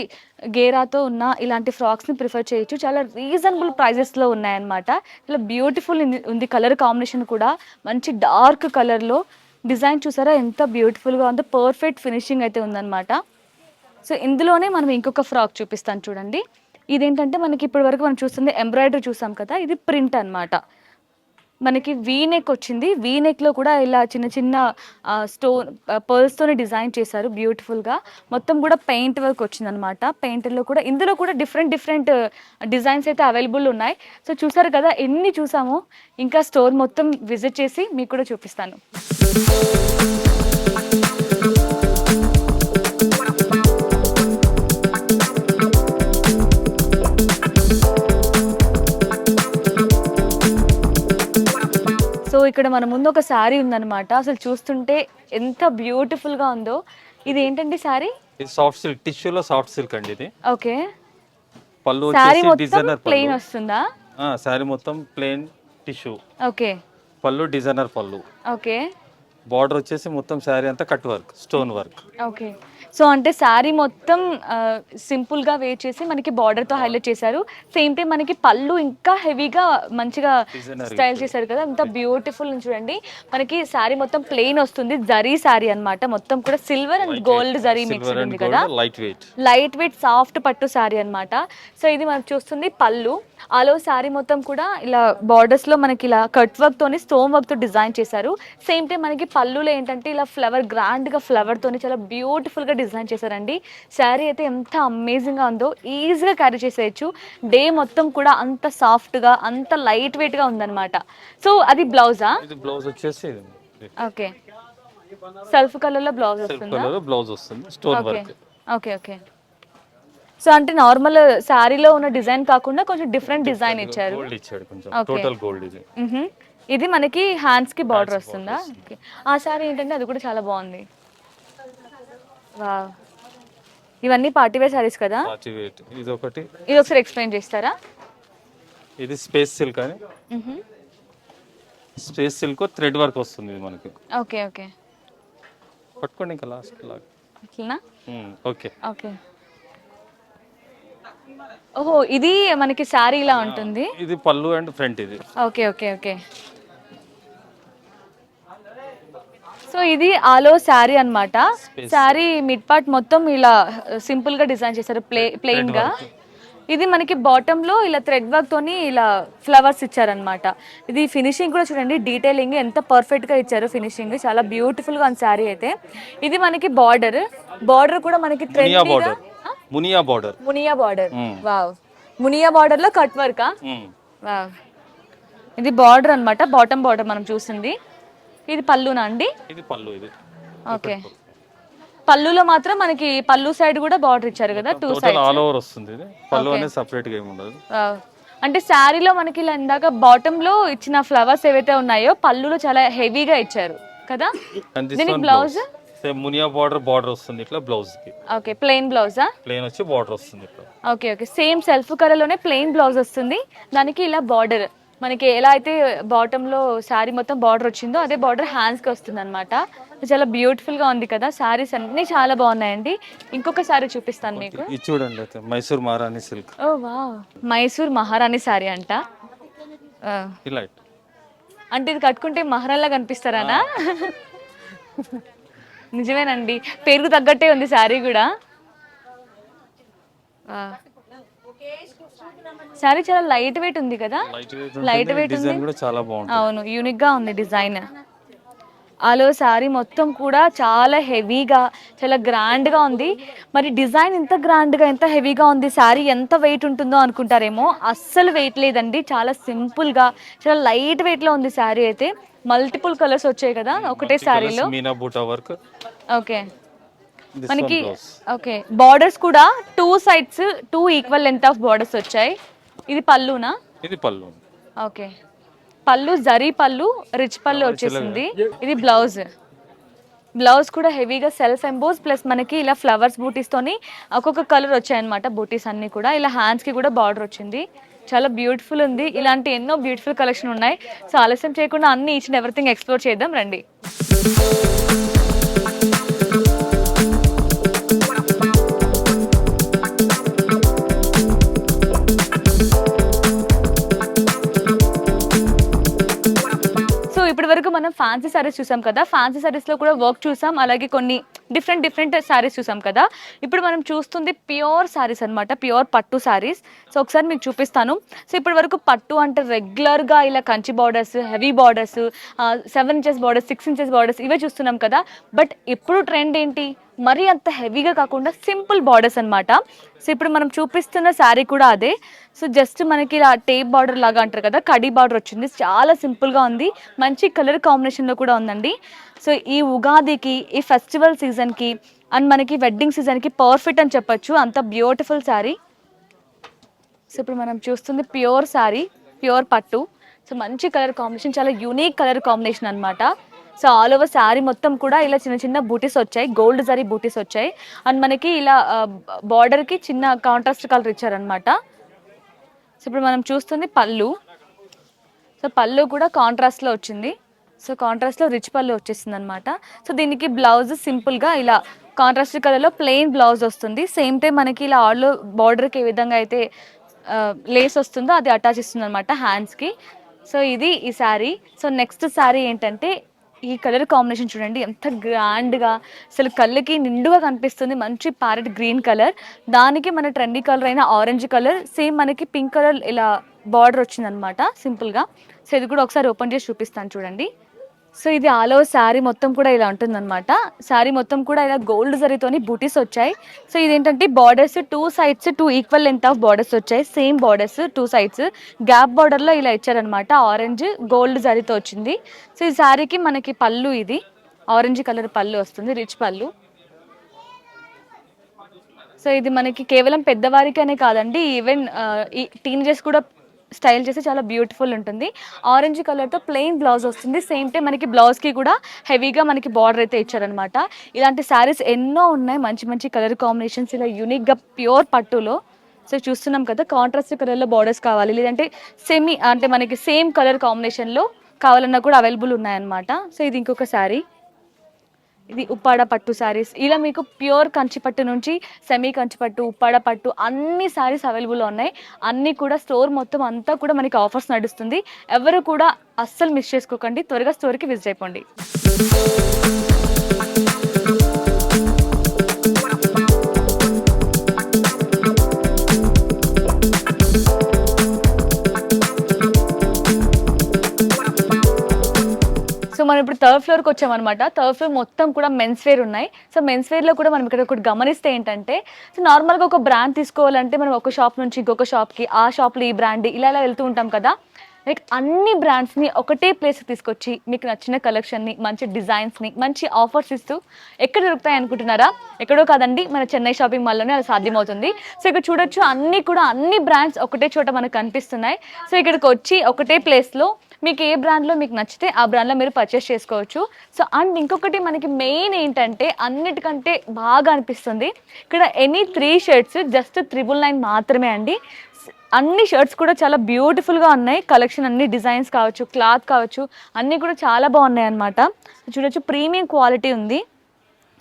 గేరాతో ఉన్న ఇలాంటి ఫ్రాక్స్ని ప్రిఫర్ చేయొచ్చు. చాలా రీజనబుల్ ప్రైజెస్లో ఉన్నాయన్నమాట. చాలా బ్యూటిఫుల్ ఉంది. కలర్ కాంబినేషన్ కూడా మంచి డార్క్ కలర్లో. డిజైన్ చూసారా ఎంత బ్యూటిఫుల్గా ఉందో, పర్ఫెక్ట్ ఫినిషింగ్ అయితే ఉందన్నమాట. సో ఇందులోనే మనం ఇంకొక ఫ్రాక్ చూపిస్తాను చూడండి. ఇదేంటంటే మనకి ఇప్పటి వరకు మనం చూస్తుంది ఎంబ్రాయిడరీ చూసాం కదా, ఇది ప్రింట్ అనమాట. మనకి వీ నెక్ వచ్చింది. వీ నెక్లో కూడా ఇలా చిన్న చిన్న స్టోన్ పర్ల్స్తోనే డిజైన్ చేశారు బ్యూటిఫుల్గా. మొత్తం కూడా పెయింట్ వర్క్ వచ్చిందనమాట. పెయింట్లో కూడా ఇందులో కూడా డిఫరెంట్ డిజైన్స్ అయితే అవైలబుల్ ఉన్నాయి. సో చూసారు కదా ఎన్ని చూసామో, ఇంకా స్టోర్ మొత్తం విజిట్ చేసి మీకు కూడా చూపిస్తాను. సో ఇక్కడ మన ముందు ఒక శారీ ఉందన్నమాట. అసలు చూస్తుంటే ఎంత బ్యూటిఫుల్ గా ఉందో. ఇది ఏంటండి శారీ?
ఇది సాఫ్ట్ సిల్క్, టిష్యూలో సాఫ్ట్ సిల్క్ అండి ఇది.
ఓకే.
పళ్ళు
శారీ
వచ్చేసి
మొత్తం
డిజైనర్
ప్లెయిన్ వస్తుందా?
శారీ మొత్తం ప్లెయిన్ టిష్యూ.
ఓకే.
పళ్ళు డిజైనర్ పళ్ళు.
ఓకే.
బార్డర్ వచ్చేసి మొత్తం శారీ అంతా cut work, stone work.
Okay. So అంటే శారీ మొత్తం సింపుల్గా వేర్ చేసి మనకి బార్డర్తో హైలైట్ చేశారు. సేమ్ టైం మనకి పళ్ళు ఇంకా హెవీగా మంచిగా స్టైల్ చేశారు కదా, ఎంత బ్యూటిఫుల్ చూడండి. మనకి శారీ మొత్తం ప్లెయిన్ వస్తుంది, జరీ శారీ అన్నమాట. మొత్తం కూడా silver and gold zari mix ఉంది కదా, లైట్ వెయిట్ సాఫ్ట్ పట్టు శారీ అన్నమాట. సో ఇది మనం చూస్తుంది పళ్ళు. ఆలో శారీ మొత్తం కూడా ఇలా బార్డర్స్ లో మనకి ఇలా కట్ వర్క్ తోని స్టోన్ వర్క్ తో డిజైన్ చేశారు. సేమ్ టైం మనకి పళ్ళులో ఏంటంటే ఇలా ఫ్లవర్, గ్రాండ్ గా ఫ్లవర్ తోని చాలా బ్యూటిఫుల్ గా డిజైన్ చేశారండి. శారీ అయితే ఎంత అమేజింగ్ గా ఉందో, ఈజీగా క్యారీ చేసేయచ్చు. డే మొత్తం కూడా అంత సాఫ్ట్ గా, అంత లైట్ వెయిట్ గా ఉందన్నమాట. సో అది బ్లౌజా?
బ్లౌజ్ వచ్చేసి
ఓకే, సెల్ఫ్ కలర్ లో బ్లౌజ్ వస్తుందా?
బ్లౌజ్ వస్తుంది, stone work.
Okay okay. So అంటే నార్మల్ శారీలో ఉన్న డిజైన్ కాకుండా కొంచెం డిఫరెంట్ డిజైన్ ఇచ్చారు.
గోల్డ్ ఇచ్చాడు కొంచెం, టోటల్ గోల్డ్ ఇది.
ఇది మనకి హ్యాండ్స్ కి బార్డర్ వస్తుందా? ఓకే. ఆ శారీ ఏంటంటే అది కూడా చాలా బాగుంది. వావ్, ఇవన్నీ పార్టీ వేర్ శారీస్ కదా?
Party wear. ఇది ఒకటి,
ఇది ఒకసారి ఎక్స్ప్లెయిన్ చేస్తారా?
ఇది స్పేస్ సిల్క్ అని, స్పేస్ సిల్క్ థ్రెడ్ వర్క్ వస్తుంది ఇది మనకి.
Okay okay.
పట్టుకోండి ఇంకా లాస్ట్ లాగా.
ఇట్లనా?
Okay
okay. ఓహో, ఇది మనకి శారీ ఇలా ఉంటుంది.
ఇది పళ్ళు అండ్ ఫ్రంట్ ఇది.
Okay okay okay. సో ఇది ఆలో శారీ అన్నమాట. శారీ మిడ్ పార్ట్ మొత్తం ఇలా సింపుల్ గా డిజైన్ చేశారు, ప్లెయిన్ గా. ఇది మనకి బాటమ్ లో ఇలా థ్రెడ్ వర్క్ తోని ఇలా ఫ్లవర్స్ ఇచ్చారనమాట. ఇది ఫినిషింగ్ కూడా చూడండి, డీటెయిలింగ్ ఎంత పర్ఫెక్ట్ గా ఇచ్చారు. ఫినిషింగ్ చాలా బ్యూటిఫుల్ గా ఉంది శారీ అయితే. ఇది మనకి బార్డర్ కూడా మనకి Muniya border. Wow, Muniya border లో కట్ వర్కా? వావ్, ఇది బార్డర్ అన్నమాట, బాటమ్ బార్డర్ మనం చూసింది. ఇది పళ్ళునా అండి?
ఇది పళ్ళు ఇది.
ఓకే. పళ్ళులో మాత్రం మనకి పళ్ళు సైడ్ కూడా బార్డర్ ఇచ్చారు కదా, 2 సైడ్స్
ఆల్ ఓవర్ వస్తుంది ఇది. పళ్ళు అనేది సెపరేట్ గా ఏమి ఉండదు.
అంటే శారీలో మనకి ఇలా ఇందాక బాటమ్ లో ఇచ్చిన ఫ్లవర్స్ ఏవైతే ఉన్నాయో పళ్ళులో చాలా హెవీగా ఇచ్చారు. కదా.
అండ్ దిస్
దీనికి
వన్
బ్లౌజ్
సేమ్ మునియా బార్డర్ వస్తుంది ఇట్లా బ్లౌజ్ కి.
ఓకే, ప్లెయిన్ బ్లౌజా?
ప్లేన్ వచ్చి బార్డర్ వస్తుంది ఇట్లా.
Okay okay, same self colour లోనే ప్లెయిన్ బ్లౌజ్ వస్తుంది, దానికి ఇలా బార్డర్ మనకి ఎలా అయితే బాటమ్ లో శారీ మొత్తం బార్డర్ వచ్చిందో అదే బార్డర్ హ్యాండ్స్ కి వస్తుంది అనమాట. చాలా బ్యూటిఫుల్ గా ఉంది కదా. శారీస్ అన్ని చాలా బాగున్నాయండి. ఇంకొక శారీ చూపిస్తాను మీకు.
ఇది చూడండి అయితే మైసూర్ మహారాణి సిల్క్.
ఓ వావ్, మైసూర్ మహారాణి శారీ అంట. ఆ,
ఇలా
అంటే ఇది కట్టుకుంటే మహారాణిలా కనిపిస్తారానా? నిజమేనండి, పేరుకు తగ్గట్టే ఉంది శారీ కూడా. శారీ చాలా లైట్ వెయిట్ ఉంది కదా. లైట్ వెయిట్ ఉంది,
డిజైన్ కూడా చాలా బాగుంటుంది.
అవును, యూనిక్ గా ఉంది డిజైన్. అలో శారీ మొత్తం కూడా చాలా హెవీగా చాలా గ్రాండ్ గా ఉంది. మరి డిజైన్ ఇంత గ్రాండ్ గా ఎంత హెవీగా ఉంది, శారీ ఎంత వెయిట్ ఉంటుందో అనుకుంటారేమో. అస్సలు వెయిట్ లేదండి, చాలా సింపుల్ గా చాలా లైట్ వెయిట్ లో ఉంది శారీ అయితే. మల్టిపుల్ కలర్స్ వచ్చాయి కదా ఒకటే శారీలో.
మీనా బూటా వర్క్.
ఓకే, మనకి ఓకే బార్డర్స్ కూడా 2 sides 2 equal length of borders వచ్చాయి. ఇది పళ్ళునా?
ఇది పళ్ళు.
ఓకే, పళ్ళు జరీ పళ్ళు, రిచ్ పళ్ళు వచ్చేసింది. ఇది బ్లౌజ్. బ్లౌజ్ కూడా హెవీగా సెల్ఫ్ ఎంబోస్ ప్లస్ మనకి ఇలా ఫ్లవర్స్ బూటీస్ తోని ఒక్కొక్క కలర్ వచ్చాయన్నమాట. బూటీస్ అన్ని కూడా ఇలా హ్యాండ్స్ కి కూడా బార్డర్ వచ్చింది. చాలా బ్యూటిఫుల్ ఉంది. ఇలాంటి ఎన్నో బ్యూటిఫుల్ కలెక్షన్ ఉన్నాయి. సో ఆలస్యం చేయకుండా అన్ని ఈచ్ అండ్ ఎవ్రీథింగ్ ఎక్స్ప్లోర్ చేద్దాం రండి. ఇప్పటి వరకు మనం ఫ్యాన్సీ సారీస్ చూసాం కదా. ఫ్యాన్సీ సారీస్ లో కూడా వర్క్ చూసాం, అలాగే కొన్ని డిఫరెంట్ సారీస్ చూసాం కదా. ఇప్పుడు మనం చూస్తుంది ప్యూర్ సారీస్ అన్నమాట, ప్యూర్ పట్టు సారీస్. సో ఒకసారి మీకు చూపిస్తాను. సో ఇప్పటి వరకు పట్టు అంటే రెగ్యులర్ గా ఇలా Kanchi borders, heavy borders, 7 inches borders, 6 inches borders ఇవే చూస్తున్నాం కదా. బట్ ఇప్పుడు ట్రెండ్ ఏంటి, మరీ అంత హెవీగా కాకుండా సింపుల్ బార్డర్స్ అన్నమాట. సో ఇప్పుడు మనం చూపిస్తున్న శారీ కూడా అదే. సో జస్ట్ మనకి ఇలా టేప్ బార్డర్ లాగా అంటారు కదా, కడీ బార్డర్ వచ్చింది. చాలా సింపుల్గా ఉంది, మంచి కలర్ కాంబినేషన్లో కూడా ఉందండి. సో ఈ ఉగాదికి, ఈ ఫెస్టివల్ సీజన్కి అండ్ మనకి వెడ్డింగ్ సీజన్కి పర్ఫెక్ట్ అని చెప్పొచ్చు. అంత బ్యూటిఫుల్ శారీ. సో ఇప్పుడు మనం చూస్తుంది ప్యూర్ శారీ, ప్యూర్ పట్టు. సో మంచి కలర్ కాంబినేషన్, చాలా యూనిక్ కలర్ కాంబినేషన్ అనమాట. సో ఆల్ ఓవర్ శారీ మొత్తం కూడా ఇలా చిన్న చిన్న బూటీస్ వచ్చాయి, గోల్డ్ జరీ బూటీస్ వచ్చాయి. అండ్ మనకి ఇలా బార్డర్కి చిన్న కాంట్రాస్ట్ కలర్ ఇచ్చారనమాట. సో ఇప్పుడు మనం చూస్తుంది పళ్ళు. సో పళ్ళు కూడా కాంట్రాస్ట్లో వచ్చింది. సో కాంట్రాస్ట్లో రిచ్ పళ్ళు వచ్చేసింది అనమాట. సో దీనికి బ్లౌజ్ సింపుల్గా ఇలా కాంట్రాస్ట్ కలర్లో ప్లెయిన్ బ్లౌజ్ వస్తుంది. సేమ్ టైం మనకి ఇలా ఆల్ బార్డర్కి ఏ విధంగా అయితే లేస్ వస్తుందో అది అటాచ్ ఇస్తుంది అనమాట హ్యాండ్స్కి. సో ఇది ఈ శారీ. సో నెక్స్ట్ శారీ ఏంటంటే ఈ కలర్ కాంబినేషన్ చూడండి, ఎంత గ్రాండ్గా అసలు కళ్ళకి నిండుగా కనిపిస్తుంది. మంచి ప్యారెట్ గ్రీన్ కలర్, దానికి మన ట్రెండీ కలర్ అయిన ఆరెంజ్ కలర్, సేమ్ మనకి పింక్ కలర్ ఇలా బార్డర్ వచ్చిందనమాట సింపుల్గా. సో ఇది కూడా ఒకసారి ఓపెన్ చేసి చూపిస్తాను చూడండి. సో ఇది ఆల్ ఓవర్ శారీ మొత్తం కూడా ఇలా ఉంటుందన్నమాట. శారీ మొత్తం కూడా ఇలా గోల్డ్ జరీతోని బూటీస్ వచ్చాయి. సో ఇదేంటంటే borders 2 sides 2 equal length of borders వచ్చాయి. సేమ్ బార్డర్స్ 2 sides గ్యాప్ బార్డర్లో ఇలా ఇచ్చారనమాట. ఆరెంజ్ గోల్డ్ జరీతో వచ్చింది. సో ఈ శారీకి మనకి పళ్ళు, ఇది ఆరెంజ్ కలర్ పళ్ళు వస్తుంది, రిచ్ పళ్ళు. సో ఇది మనకి కేవలం పెద్దవారికనే కాదండి, ఈవెన్ ఈ టీనేజర్స్ కూడా స్టైల్ చేసి చాలా బ్యూటిఫుల్ ఉంటుంది. ఆరెంజ్ కలర్తో ప్లెయిన్ బ్లౌజ్ వస్తుంది. సేమ్ టైం మనకి బ్లౌజ్కి కూడా హెవీగా మనకి బార్డర్ అయితే ఇచ్చారనమాట. ఇలాంటి శారీస్ ఎన్నో ఉన్నాయి, మంచి మంచి కలర్ కాంబినేషన్స్ ఇలా యూనిక్గా ప్యూర్ పట్టులో. సో చూస్తున్నాం కదా, కాంట్రాస్ట్ కలర్లో బార్డర్స్ కావాలి, లేదంటే సెమీ అంటే మనకి సేమ్ కలర్ కాంబినేషన్లో కావాలన్నా కూడా అవైలబుల్ ఉన్నాయన్నమాట. సో ఇది ఇంకొక శారీ, ఇది ఉప్పాడ పట్టు శారీస్. ఇలా మీకు ప్యూర్ కంచిపట్టు నుంచి సెమీ కంచిపట్టు, ఉప్పాడ పట్టు అన్ని శారీస్ అవైలబుల్లో ఉన్నాయి. అన్నీ కూడా స్టోర్ మొత్తం అంతా కూడా మనకి ఆఫర్స్ నడుస్తుంది. ఎవరు కూడా అస్సలు మిస్ చేసుకోకండి, త్వరగా స్టోర్కి విజిట్ అయిపోండి. సో మనం ఇప్పుడు థర్డ్ ఫ్లోర్కి వచ్చామన్నమాట. థర్డ్ ఫ్లోర్ మొత్తం కూడా మెన్స్ వేర్ ఉన్నాయి. సో మెన్స్ వేర్లో కూడా మనం ఇక్కడ ఒకటి గమనిస్తే ఏంటంటే, సో నార్మల్గా ఒక బ్రాండ్ తీసుకోవాలంటే మనం ఒక షాప్ నుంచి ఇంకొక షాప్కి, ఆ షాప్లో ఈ బ్రాండ్ ఇలా వెళ్తూ ఉంటాం కదా. లైక్ అన్ని బ్రాండ్స్ని ఒకటే ప్లేస్కి తీసుకొచ్చి మీకు నచ్చిన కలెక్షన్ని, మంచి డిజైన్స్ని, మంచి ఆఫర్స్ ఇస్తూ ఎక్కడ దొరుకుతాయి అనుకుంటున్నారా? ఎక్కడో కాదండి, మన చెన్నై షాపింగ్ మాల్లోనే అది సాధ్యమవుతుంది. సో ఇక్కడ చూడొచ్చు అన్ని బ్రాండ్స్ ఒకటే చోట మనకు కనిపిస్తున్నాయి. సో ఇక్కడికి వచ్చి ఒకటే ప్లేస్లో మీకు ఏ బ్రాండ్లో మీకు నచ్చితే ఆ బ్రాండ్లో మీరు పర్చేస్ చేసుకోవచ్చు. సో అండ్ ఇంకొకటి మనకి మెయిన్ ఏంటంటే అన్నిటికంటే బాగా అనిపిస్తుంది ఇక్కడ ఎనీ 3 షర్ట్స్ జస్ట్ 999 మాత్రమే అండి. అన్ని షర్ట్స్ కూడా చాలా బ్యూటిఫుల్గా ఉన్నాయి. కలెక్షన్ అన్ని డిజైన్స్ కావచ్చు, క్లాత్ కావచ్చు, అన్నీ కూడా చాలా బాగున్నాయి అన్నమాట. చూడొచ్చు ప్రీమియం క్వాలిటీ ఉంది.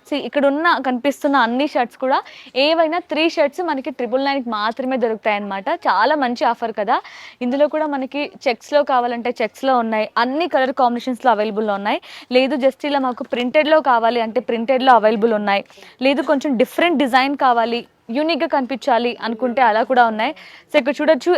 సో ఇక్కడ కనిపిస్తున్న అన్ని షర్ట్స్ కూడా ఏవైనా 3 షర్ట్స్ మనకి 999కి మాత్రమే దొరుకుతాయి అన్నమాట. చాలా మంచి ఆఫర్ కదా. ఇందులో కూడా మనకి చెక్స్లో కావాలంటే చెక్స్లో ఉన్నాయి, అన్ని కలర్ కాంబినేషన్స్లో అవైలబుల్లో ఉన్నాయి. లేదు జస్ట్ ఇలా మాకు ప్రింటెడ్లో కావాలి అంటే ప్రింటెడ్లో అవైలబుల్ ఉన్నాయి. లేదు కొంచెం డిఫరెంట్ డిజైన్ కావాలి, యూనిక్గా కనిపించాలి అనుకుంటే అలా కూడా ఉన్నాయి. సో ఇక్కడ చూడొచ్చు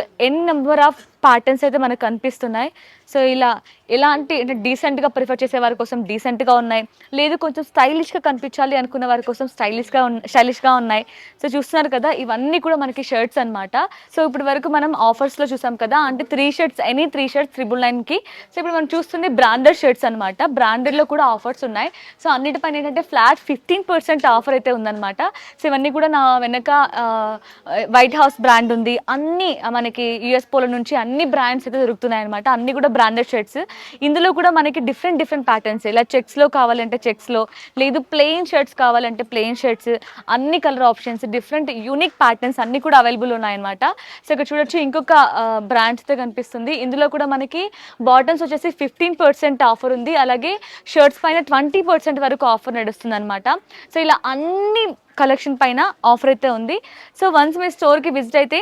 నెంబర్ ఆఫ్ ప్యాటర్న్స్ అయితే మనకు కనిపిస్తున్నాయి. సో ఇలా ఎలాంటి అంటే డీసెంట్గా ప్రిఫర్ చేసే వారి కోసం డీసెంట్గా ఉన్నాయి, లేదు కొంచెం స్టైలిష్గా కనిపించాలి అనుకున్న వారి కోసం స్టైలిష్గా ఉన్నాయి. సో చూస్తున్నారు కదా, ఇవన్నీ కూడా మనకి షర్ట్స్ అనమాట. సో ఇప్పుడు వరకు మనం ఆఫర్స్లో చూసాం కదా, అంటే 3 షర్ట్స్ ఎనీ 3 షర్ట్స్ 999కి. సో ఇప్పుడు మనం చూస్తుంది బ్రాండెడ్ షర్ట్స్ అనమాట. బ్రాండెడ్లో కూడా ఆఫర్స్ ఉన్నాయి. సో అన్నిటిపైన ఏంటంటే ఫ్లాట్ 15% ఆఫర్ అయితే ఉందన్నమాట. సో ఇవన్నీ కూడా నా వెనక వైట్ హౌస్ బ్రాండ్ ఉంది, అన్ని మనకి యుఎస్ పోలో నుంచి అన్ని బ్రాండ్స్ అయితే దొరుకుతున్నాయి అనమాట. అన్ని కూడా బ్రాండెడ్ షర్ట్స్. ఇందులో కూడా మనకి డిఫరెంట్ ప్యాటర్న్స్, ఇలా చెక్స్లో కావాలంటే చెక్స్లో, లేదు ప్లెయిన్ షర్ట్స్ కావాలంటే ప్లెయిన్ షర్ట్స్, అన్ని colour options, different unique patterns అన్ని కూడా అవైలబుల్ ఉన్నాయన్నమాట. సో ఇక్కడ చూడొచ్చు ఇంకొక బ్రాండ్స్తో కనిపిస్తుంది. ఇందులో కూడా మనకి బాటమ్స్ వచ్చేసి 15% ఆఫర్ ఉంది, అలాగే షర్ట్స్ పైన 20% వరకు ఆఫర్ నడుస్తుంది అనమాట. సో ఇలా అన్ని కలెక్షన్ పైన ఆఫర్ అయితే ఉంది. సో వన్స్ మీ స్టోర్కి విజిట్ అయితే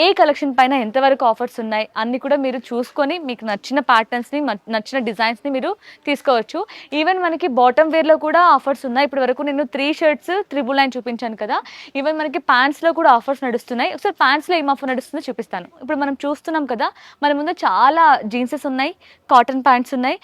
ఏ కలెక్షన్ పైన ఎంతవరకు ఆఫర్స్ ఉన్నాయి అన్నీ కూడా మీరు చూసుకొని మీకు నచ్చిన ప్యాటర్న్స్ని, నచ్చిన డిజైన్స్ని మీరు తీసుకోవచ్చు. ఈవెన్ మనకి బాటమ్ వేర్లో కూడా ఆఫర్స్ ఉన్నాయి. ఇప్పటి వరకు నేను 3 షర్ట్స్ 999 చూపించాను కదా. ఈవెన్ మనకి ప్యాంట్స్లో కూడా ఆఫర్స్ నడుస్తున్నాయి. ఒకసారి ప్యాంట్స్లో ఏం ఆఫర్ నడుస్తుందో చూపిస్తాను. ఇప్పుడు మనం చూస్తున్నాం కదా, మన ముందు చాలా జీన్సెస్ ఉన్నాయి, కాటన్ ప్యాంట్స్ ఉన్నాయి.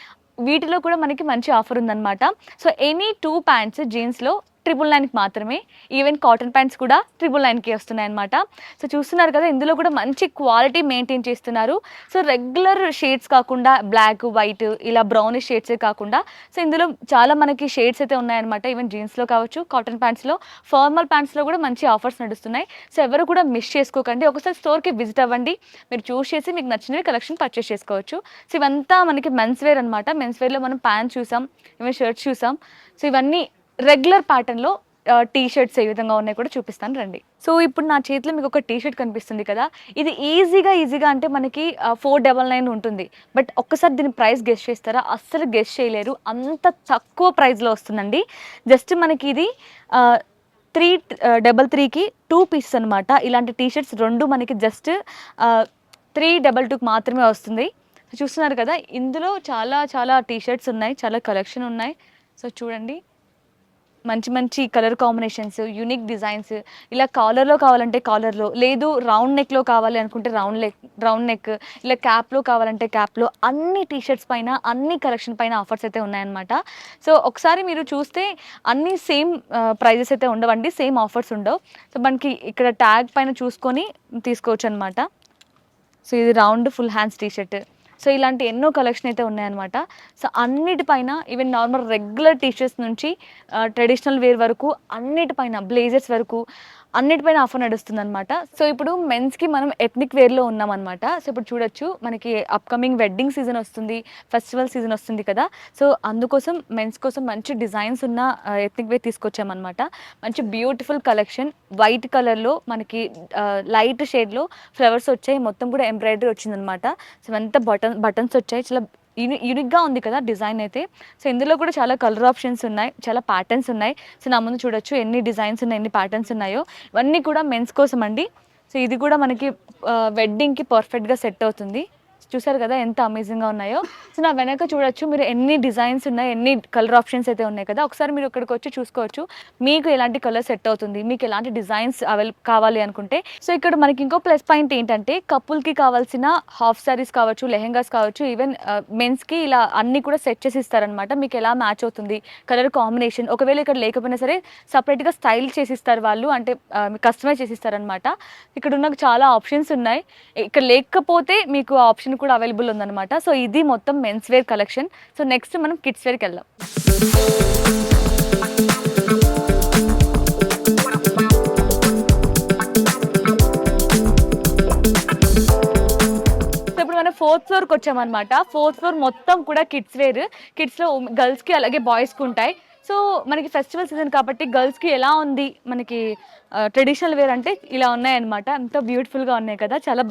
వీటిలో కూడా మనకి మంచి ఆఫర్ ఉందన్నమాట. సో ఎనీ 2 ప్యాంట్స్ జీన్స్లో 999కి మాత్రమే. ఈవెన్ కాటన్ ప్యాంట్స్ కూడా 999కి వస్తున్నాయి అనమాట. సో చూస్తున్నారు కదా, ఇందులో కూడా మంచి క్వాలిటీ మెయింటైన్ చేస్తున్నారు. సో రెగ్యులర్ షేడ్స్ కాకుండా బ్లాక్, వైట్, ఇలా బ్రౌనిష్ షేడ్సే కాకుండా సో ఇందులో చాలా మనకి షేడ్స్ అయితే ఉన్నాయన్నమాట. ఈవెన్ జీన్స్లో కావచ్చు, కాటన్ ప్యాంట్స్లో, ఫార్మల్ ప్యాంట్స్లో కూడా మంచి ఆఫర్స్ నడుస్తున్నాయి. సో ఎవరు కూడా మిస్ చేసుకోకండి. ఒకసారి స్టోర్కి విజిట్ అవ్వండి, మీరు చూస్ చేసి మీకు నచ్చినవి కలెక్షన్ పర్చేస్ చేసుకోవచ్చు. సో ఇవంతా మనకి మెన్స్ వేర్ అనమాట. మెన్స్ వేర్లో మనం ప్యాంట్స్ చూసాం, ఈవెన్ షర్ట్స్ చూసాం. సో ఇవన్నీ రెగ్యులర్ ప్యాటర్న్లో టీ షర్ట్స్ ఏ విధంగా ఉన్నాయి కూడా చూపిస్తాను రండి. సో ఇప్పుడు నా చేతిలో మీకు ఒక టీ షర్ట్ కనిపిస్తుంది కదా, ఇది ఈజీగా అంటే మనకి 499 ఉంటుంది. బట్ ఒక్కసారి దీని ప్రైస్ గెస్ చేస్తారా? అస్సలు గెస్ చేయలేరు, అంత తక్కువ ప్రైస్లో వస్తుందండి. జస్ట్ మనకి ఇది 333కి 2 పీసెస్ అనమాట. ఇలాంటి టీ షర్ట్స్ 2 మనకి జస్ట్ 322కి మాత్రమే వస్తుంది. చూస్తున్నారు కదా, ఇందులో చాలా టీ షర్ట్స్ ఉన్నాయి, చాలా కలెక్షన్ ఉన్నాయి. సో చూడండి, మంచి కలర్ కాంబినేషన్స్, యూనిక్ డిజైన్స్, ఇలా కాలర్లో కావాలంటే కాలర్లో, లేదు రౌండ్ నెక్లో కావాలి అనుకుంటే రౌండ్ నెక్, ఇలా క్యాప్లో కావాలంటే క్యాప్లో, అన్ని టీషర్ట్స్ పైన అన్ని కలెక్షన్ పైన ఆఫర్స్ అయితే ఉన్నాయన్నమాట. సో ఒకసారి మీరు చూస్తే అన్ని సేమ్ ప్రైజెస్ అయితే ఉండవండి, సేమ్ ఆఫర్స్ ఉండవు. సో మనకి ఇక్కడ ట్యాగ్ పైన చూసుకొని తీసుకోవచ్చు అనమాట. సో ఇది round full hands T-shirt. So ఇలాంటి ఎన్నో కలెక్షన్ అయితే ఉన్నాయన్నమాట. సో అన్నిటిపైన ఈవెన్ నార్మల్ రెగ్యులర్ టీషర్ట్స్ నుంచి ట్రెడిషనల్ వేర్ వరకు, అన్నిటిపైన బ్లేజర్స్ వరకు అన్నిటిపైన ఆఫర్ నడుస్తుంది అనమాట. సో ఇప్పుడు మెన్స్కి మనం ఎథ్నిక్ వేర్లో ఉన్నామన్నమాట. సో ఇప్పుడు చూడొచ్చు, మనకి అప్కమింగ్ వెడ్డింగ్ సీజన్ వస్తుంది, ఫెస్టివల్ సీజన్ వస్తుంది కదా. సో అందుకోసం మెన్స్ కోసం మంచి డిజైన్స్ ఉన్న ఎథ్నిక్ వేర్ తీసుకొచ్చామన్నమాట. మంచి బ్యూటిఫుల్ కలెక్షన్, వైట్ కలర్లో మనకి లైట్ షేడ్లో ఫ్లవర్స్ వచ్చాయి, మొత్తం కూడా ఎంబ్రాయిడరీ వచ్చిందనమాట. సో అంతా బటన్స్ వచ్చాయి, చాలా యూనిక్గా ఉంది కదా డిజైన్ అయితే. సో ఇందులో కూడా చాలా కలర్ ఆప్షన్స్ ఉన్నాయి, చాలా ప్యాటర్న్స్ ఉన్నాయి. సో నా ముందు చూడొచ్చు ఎన్ని డిజైన్స్ ఉన్నాయి, ఎన్ని ప్యాటర్న్స్ ఉన్నాయో. ఇవన్నీ కూడా మెన్స్ కోసం అండి. సో ఇది కూడా మనకి వెడ్డింగ్కి పర్ఫెక్ట్గా సెట్ అవుతుంది. చూసారు కదా ఎంత అమేజింగ్గా ఉన్నాయో. సో నా వెనక చూడొచ్చు మీరు ఎన్ని డిజైన్స్ ఉన్నాయి, ఎన్ని కలర్ ఆప్షన్స్ అయితే ఉన్నాయి కదా. ఒకసారి మీరు ఇక్కడికి వచ్చి చూసుకోవచ్చు, మీకు ఎలాంటి కలర్ సెట్ అవుతుంది, మీకు ఎలాంటి డిజైన్స్ కావాలి అనుకుంటే. సో ఇక్కడ మనకి ఇంకో ప్లస్ పాయింట్ ఏంటంటే, కపుల్కి కావాల్సిన హాఫ్ సారీస్ కావచ్చు, లెహెంగాస్ కావచ్చు, ఈవెన్ మెన్స్కి ఇలా అన్ని కూడా సెట్ చేసి ఇస్తారనమాట. మీకు ఎలా మ్యాచ్ అవుతుంది కలర్ కాంబినేషన్, ఒకవేళ ఇక్కడ లేకపోయినా సరే సపరేట్గా స్టైల్ చేసిస్తారు వాళ్ళు, అంటే కస్టమైజ్ చేసిస్తారనమాట. ఇక్కడ ఉన్న చాలా ఆప్షన్స్ ఉన్నాయి. ఇక్కడ లేకపోతే మీకు ఆప్షన్ కలెక్షన్ కూడా అవైలబుల్ ఉందన్నమాట. సో ఇది మొత్తం men's wear collection. So next మనం కిడ్స్ వేర్కి వెళ్దాం. ఫోర్త్ ఫ్లోర్కి వచ్చామన్నమాట. ఫోర్త్ ఫ్లోర్ మొత్తం కూడా కిడ్స్ వేర్. కిడ్స్లో గర్ల్స్కి అలాగే బాయ్స్కి ఉంటాయి. సో మనకి ఫెస్టివల్ సీజన్ కాబట్టి గర్ల్స్కి ఎలా ఉంది మనకి ట్రెడిషనల్ వేర్ అంటే ఇలా ఉన్నాయన్నమాట. ఎంత బ్యూటిఫుల్గా ఉన్నాయి కదా, చాలా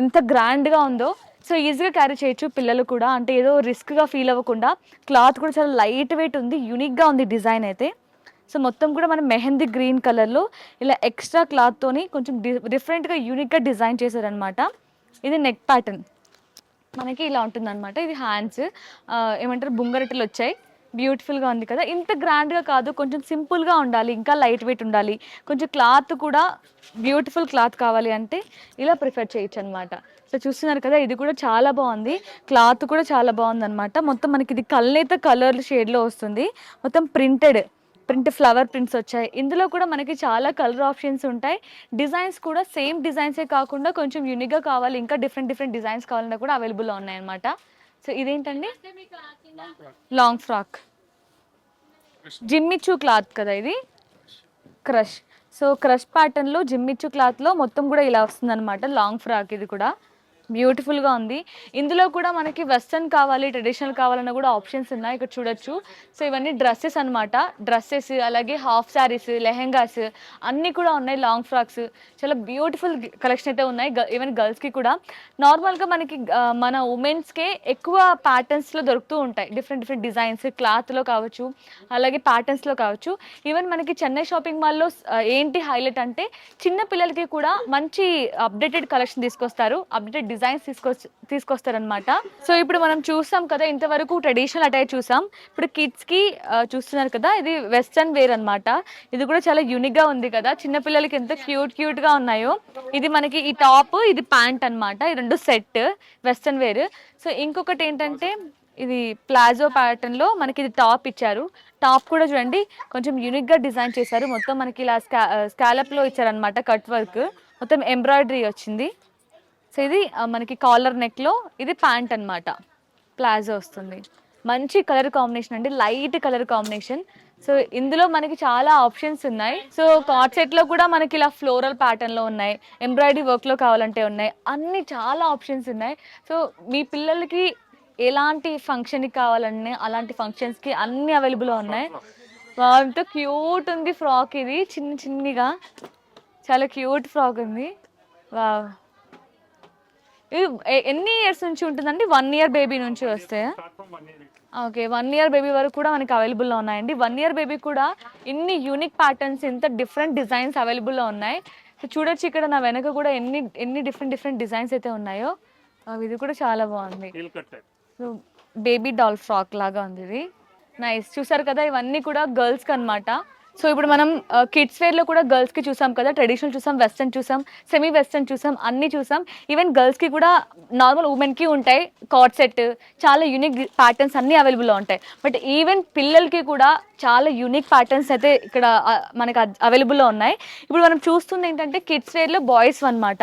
ఎంత గ్రాండ్గా ఉందో. సో ఈజీగా క్యారీ చేయొచ్చు పిల్లలు కూడా, అంటే ఏదో రిస్క్గా ఫీల్ అవ్వకుండా. క్లాత్ కూడా చాలా లైట్ వెయిట్ ఉంది, యూనిక్గా ఉంది డిజైన్ అయితే. సో మొత్తం కూడా మనం మెహందీ గ్రీన్ కలర్లో ఇలా ఎక్స్ట్రా క్లాత్తోని కొంచెం డిఫరెంట్గా యూనిక్గా డిజైన్ చేశారనమాట. ఇది నెక్ ప్యాటర్న్ మనకి ఇలా ఉంటుందన్నమాట. ఇది హ్యాండ్స్ ఏమంటారు బుంగరెట్టలు వచ్చాయి. బ్యూటిఫుల్గా ఉంది కదా. ఇంత గ్రాండ్గా కాదు, కొంచెం సింపుల్గా ఉండాలి, ఇంకా లైట్ వెయిట్ ఉండాలి, కొంచెం క్లాత్ కూడా బ్యూటిఫుల్ క్లాత్ కావాలి అంటే ఇలా ప్రిఫర్ చేయొచ్చు అనమాట. సో చూస్తున్నారు కదా, ఇది కూడా చాలా బాగుంది, క్లాత్ కూడా చాలా బాగుంది అనమాట. మొత్తం మనకి ఇది కల్నేత కలర్ షేడ్లో వస్తుంది. మొత్తం ప్రింట్ ఫ్లవర్ ప్రింట్స్ వచ్చాయి. ఇందులో కూడా మనకి చాలా కలర్ ఆప్షన్స్ ఉంటాయి. డిజైన్స్ కూడా సేమ్ డిజైన్సే కాకుండా కొంచెం యూనిక్గా కావాలి, ఇంకా డిఫరెంట్ డిజైన్స్ కావాలన్నా కూడా అవైలబుల్లో ఉన్నాయన్నమాట. సో ఇదేంటండి, లాంగ్ ఫ్రాక్ జిమ్మిచ్చు క్లాత్ కదా ఇది, క్రష్. సో క్రష్ ప్యాటర్న్లో జిమ్మిచ్చు క్లాత్లో మొత్తం కూడా ఇలా వస్తుంది అనమాట. లాంగ్ ఫ్రాక్ ఇది కూడా బ్యూటిఫుల్గా ఉంది. ఇందులో కూడా మనకి వెస్ట్రన్ కావాలి, ట్రెడిషనల్ కావాలన్నా కూడా ఆప్షన్స్ ఉన్నాయి, ఇక్కడ చూడొచ్చు. సో ఇవన్నీ డ్రెస్సెస్ అనమాట. డ్రెస్సెస్ అలాగే హాఫ్ శారీస్, లెహెంగాస్ అన్నీ కూడా ఉన్నాయి. లాంగ్ ఫ్రాక్స్ చాలా బ్యూటిఫుల్ కలెక్షన్ అయితే ఉన్నాయి. ఈవెన్ గర్ల్స్కి కూడా నార్మల్గా మనకి మన ఉమెన్స్కే ఎక్కువ ప్యాటర్న్స్లో దొరుకుతూ ఉంటాయి. డిఫరెంట్ డిజైన్స్ క్లాత్లో కావచ్చు, అలాగే ప్యాటర్న్స్లో కావచ్చు. ఈవెన్ మనకి చెన్నై షాపింగ్ మాల్లో ఏంటి హైలైట్ అంటే చిన్న పిల్లలకి కూడా మంచి అప్డేటెడ్ కలెక్షన్ తీసుకొస్తారు, అప్డేటెడ్ డిజైన్స్ తీసుకొస్తారనమాట. సో ఇప్పుడు మనం చూసాం కదా, ఇంతవరకు ట్రెడిషనల్ అటైర్ చూసాం. ఇప్పుడు కిడ్స్కి చూస్తున్నారు కదా, ఇది వెస్ట్రన్ వేర్ అనమాట. ఇది కూడా చాలా యూనిక్గా ఉంది కదా, చిన్నపిల్లలకి ఎంత క్యూట్గా ఉన్నాయో. ఇది మనకి ఈ టాప్, ఇది ప్యాంట్ అనమాట. ఈ రెండు సెట్ వెస్ట్రన్ వేర్. సో ఇంకొకటి ఏంటంటే ఇది ప్లాజో ప్యాటర్న్లో మనకి ఇది టాప్ ఇచ్చారు. టాప్ కూడా చూడండి కొంచెం యూనిక్గా డిజైన్ చేశారు. మొత్తం మనకి ఇలా స్కాలప్లో ఇచ్చారనమాట, కట్ వర్క్, మొత్తం ఎంబ్రాయిడరీ వచ్చింది. సో ఇది మనకి కాలర్ నెక్లో ఇది ప్యాంట్ అనమాట, ప్లాజో వస్తుంది. మంచి కలర్ కాంబినేషన్ అండి, లైట్ కలర్ కాంబినేషన్. సో ఇందులో మనకి చాలా ఆప్షన్స్ ఉన్నాయి. సో కార్డ్ సెట్లో కూడా మనకి ఇలా ఫ్లోరల్ ప్యాటర్న్లో ఉన్నాయి, ఎంబ్రాయిడరీ వర్క్లో కావాలంటే ఉన్నాయి, అన్ని చాలా ఆప్షన్స్ ఉన్నాయి. సో మీ పిల్లలకి ఎలాంటి ఫంక్షన్కి కావాలన్నా అలాంటి ఫంక్షన్స్కి అన్నీ అవైలబుల్ ఉన్నాయి. ఎంతో క్యూట్ ఉంది ఫ్రాక్, ఇది చిన్నగా చాలా క్యూట్ ఫ్రాక్ ఉంది. వా ఇది ఎన్ని ఇయర్స్ నుంచి ఉంటుందండి? 1 ఇయర్ బేబీ నుంచి వస్తాయా? ఓకే, 1 ఇయర్ బేబీ వరకు కూడా మనకి అవైలబుల్లో ఉన్నాయండి. 1 ఇయర్ బేబీ కూడా ఇన్ని యూనిక్ ప్యాటర్న్స్, ఇంత డిఫరెంట్ డిజైన్స్ అవైలబుల్లో ఉన్నాయి. సో చూడొచ్చు ఇక్కడ నా వెనక కూడా ఎన్ని డిఫరెంట్ డిజైన్స్ అయితే ఉన్నాయో. ఇది కూడా చాలా బాగుంది. సో బేబీ డాల్ ఫ్రాక్ లాగా ఉంది ఇది, నైస్. చూసారు కదా, ఇవన్నీ కూడా గర్ల్స్కి అనమాట. సో ఇప్పుడు మనం కిడ్స్ వేర్లో కూడా గర్ల్స్కి చూసాం కదా, ట్రెడిషనల్ చూసాం, వెస్ట్రన్ చూసాం, సెమీ వెస్ట్రన్ చూసాం, అన్నీ చూసాం. ఈవెన్ గర్ల్స్కి కూడా నార్మల్ ఉమెన్కి ఉంటాయి, కార్డ్ సెట్, చాలా యూనిక్ ప్యాటర్న్స్ అన్నీ అవైలబుల్లో ఉంటాయి. బట్ ఈవెన్ పిల్లలకి కూడా చాలా యూనిక్ ప్యాటర్న్స్ అయితే ఇక్కడ మనకి అవైలబుల్లో ఉన్నాయి. ఇప్పుడు మనం చూస్తుంది ఏంటంటే కిడ్స్ వేర్లో బాయ్స్ అనమాట.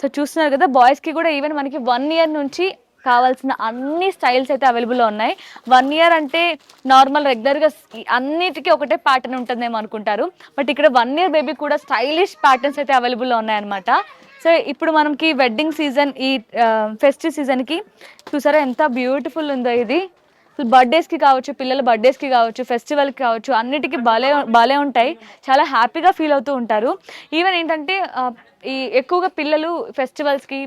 సో చూస్తున్నారు కదా, బాయ్స్కి కూడా ఈవెన్ మనకి 1 ఇయర్ నుంచి కావాల్సిన అన్ని స్టైల్స్ అయితే అవైలబుల్లో ఉన్నాయి. 1 ఇయర్ అంటే నార్మల్ రెగ్యులర్గా అన్నిటికీ ఒకటే ప్యాటర్న్ ఉంటుందేమో అనుకుంటారు, బట్ ఇక్కడ 1 ఇయర్ బేబీ కూడా స్టైలిష్ ప్యాటర్న్స్ అయితే అవైలబుల్లో ఉన్నాయన్నమాట. సో ఇప్పుడు మనకి వెడ్డింగ్ సీజన్, ఈ ఫెస్టివ్ సీజన్కి చూసారా ఎంత బ్యూటిఫుల్ ఉందో ఇది. బర్త్డేస్కి కావచ్చు, పిల్లల బర్త్డేస్కి కావచ్చు, ఫెస్టివల్కి కావచ్చు, అన్నిటికీ బాలే ఉంటాయి, చాలా హ్యాపీగా ఫీల్ అవుతూ ఉంటారు. ఈవెన్ ఏంటంటే ఈ ఎక్కువగా పిల్లలు ఫెస్టివల్స్కి,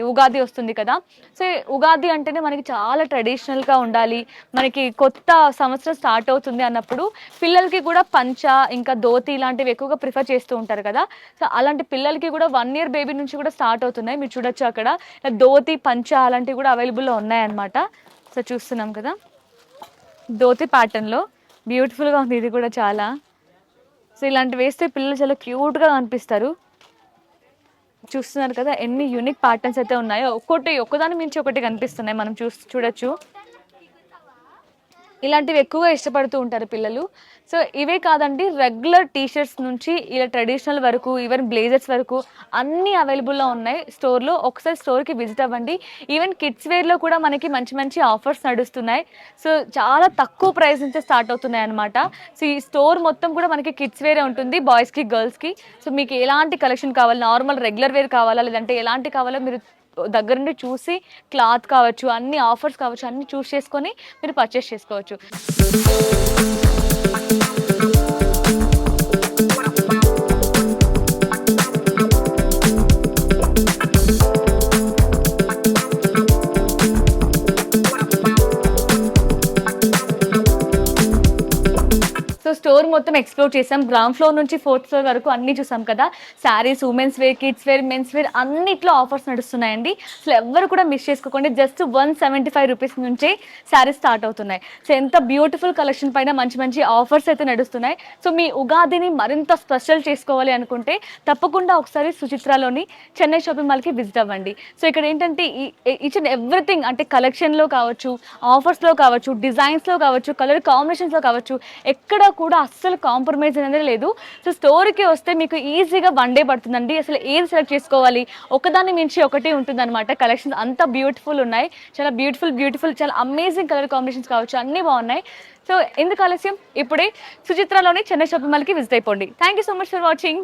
ఉగాది వస్తుంది కదా, సో ఉగాది అంటేనే మనకి చాలా ట్రెడిషనల్గా ఉండాలి, మనకి కొత్త సంవత్సరం స్టార్ట్ అవుతుంది అన్నప్పుడు పిల్లలకి కూడా పంచ ఇంకా ధోతి ఇలాంటివి ఎక్కువగా ప్రిఫర్ చేస్తూ ఉంటారు కదా. సో అలాంటి పిల్లలకి కూడా 1 ఇయర్ బేబీ నుంచి కూడా స్టార్ట్ అవుతున్నాయి. మీరు చూడొచ్చు అక్కడ ధోతి, పంచ అలాంటివి కూడా అవైలబుల్లో ఉన్నాయన్నమాట. సో చూస్తున్నాం కదా, ధోతి ప్యాటర్న్లో బ్యూటిఫుల్గా ఉంది ఇది కూడా చాలా. సో ఇలాంటివి వేస్తే పిల్లలు చాలా క్యూట్గా కనిపిస్తారు. చూస్తున్నారు కదా ఎన్ని యూనిక్ ప్యాటర్న్స్ అయితే ఉన్నాయో, ఒక్కదాని మించి ఒకటి కనిపిస్తున్నాయి, మనం చూడొచ్చు. ఇలాంటివి ఎక్కువగా ఇష్టపడుతూ ఉంటారు పిల్లలు. సో ఇవే కాదండి, రెగ్యులర్ టీషర్ట్స్ నుంచి ఇలా ట్రెడిషనల్ వరకు, ఈవెన్ బ్లేజర్స్ వరకు అన్నీ అవైలబుల్లో ఉన్నాయి స్టోర్లో. ఒకసారి స్టోర్కి విజిట్ అవ్వండి. ఈవెన్ కిడ్స్ వేర్లో కూడా మనకి మంచి మంచి ఆఫర్స్ నడుస్తున్నాయి. సో చాలా తక్కువ ప్రైస్ నుంచే స్టార్ట్ అవుతున్నాయి అనమాట. సో ఈ స్టోర్ మొత్తం కూడా మనకి కిడ్స్ వేరే ఉంటుంది, బాయ్స్కి గర్ల్స్కి. సో మీకు ఎలాంటి కలెక్షన్ కావాలి, నార్మల్ రెగ్యులర్ వేర్ కావాలా లేదంటే ఎలాంటి కావాలో మీరు దగ్గర నుండి చూసి, క్లాత్ కావచ్చు, అన్ని ఆఫర్స్ కావచ్చు, అన్ని చూస్ చేసుకొని మీరు పర్చేస్ చేసుకోవచ్చు. సో స్టోర్ మొత్తం ఎక్స్ప్లోర్ చేసాం. గ్రౌండ్ ఫ్లోర్ నుంచి 4th ఫ్లోర్ వరకు అన్ని చూసాం కదా. Saris, women's wear, kids wear, men's wear అన్నిట్లో ఆఫర్స్ నడుస్తున్నాయండి. అసలు ఎవరు కూడా మిస్ చేసుకోకండి. జస్ట్ 175 రూపీస్ నుంచే శారీస్ స్టార్ట్ అవుతున్నాయి. సో ఎంత బ్యూటిఫుల్ కలెక్షన్ పైన మంచి మంచి ఆఫర్స్ అయితే నడుస్తున్నాయి. సో మీ ఉగాదిని మరింత స్పెషల్ చేసుకోవాలి అనుకుంటే తప్పకుండా ఒకసారి సుచిత్రాలోని చెన్నై షాపింగ్ మాల్కి విజిట్ అవ్వండి. సో ఇక్కడ ఏంటంటే ఈచ్ అండ్ ఎవ్రీథింగ్, అంటే కలెక్షన్లో కావచ్చు, ఆఫర్స్లో కావచ్చు, డిజైన్స్లో కావచ్చు, కలర్ కాంబినేషన్స్లో కావచ్చు, ఎక్కడ కూడా అస్సలు కాంప్రమైజ్ అనేది లేదు. సో స్టోర్కి వస్తే మీకు ఈజీగా 1 డే పడుతుందండి. అసలు ఏది సెలెక్ట్ చేసుకోవాలి, ఒకదాని మించి ఒకటి ఉంటుందన్నమాట. కలెక్షన్స్ అంతా బ్యూటిఫుల్ ఉన్నాయి. చాలా బ్యూటిఫుల్ చాలా అమేజింగ్ కలర్ కాంబినేషన్స్ కావచ్చు, అన్నీ బాగున్నాయి. సో ఎందుకు ఆలస్యం, ఇప్పుడే సుచిత్రాలోని చెన్నై షాపింగ్ మాల్కి విజిట్ అయిపోండి. Thank you so much for watching.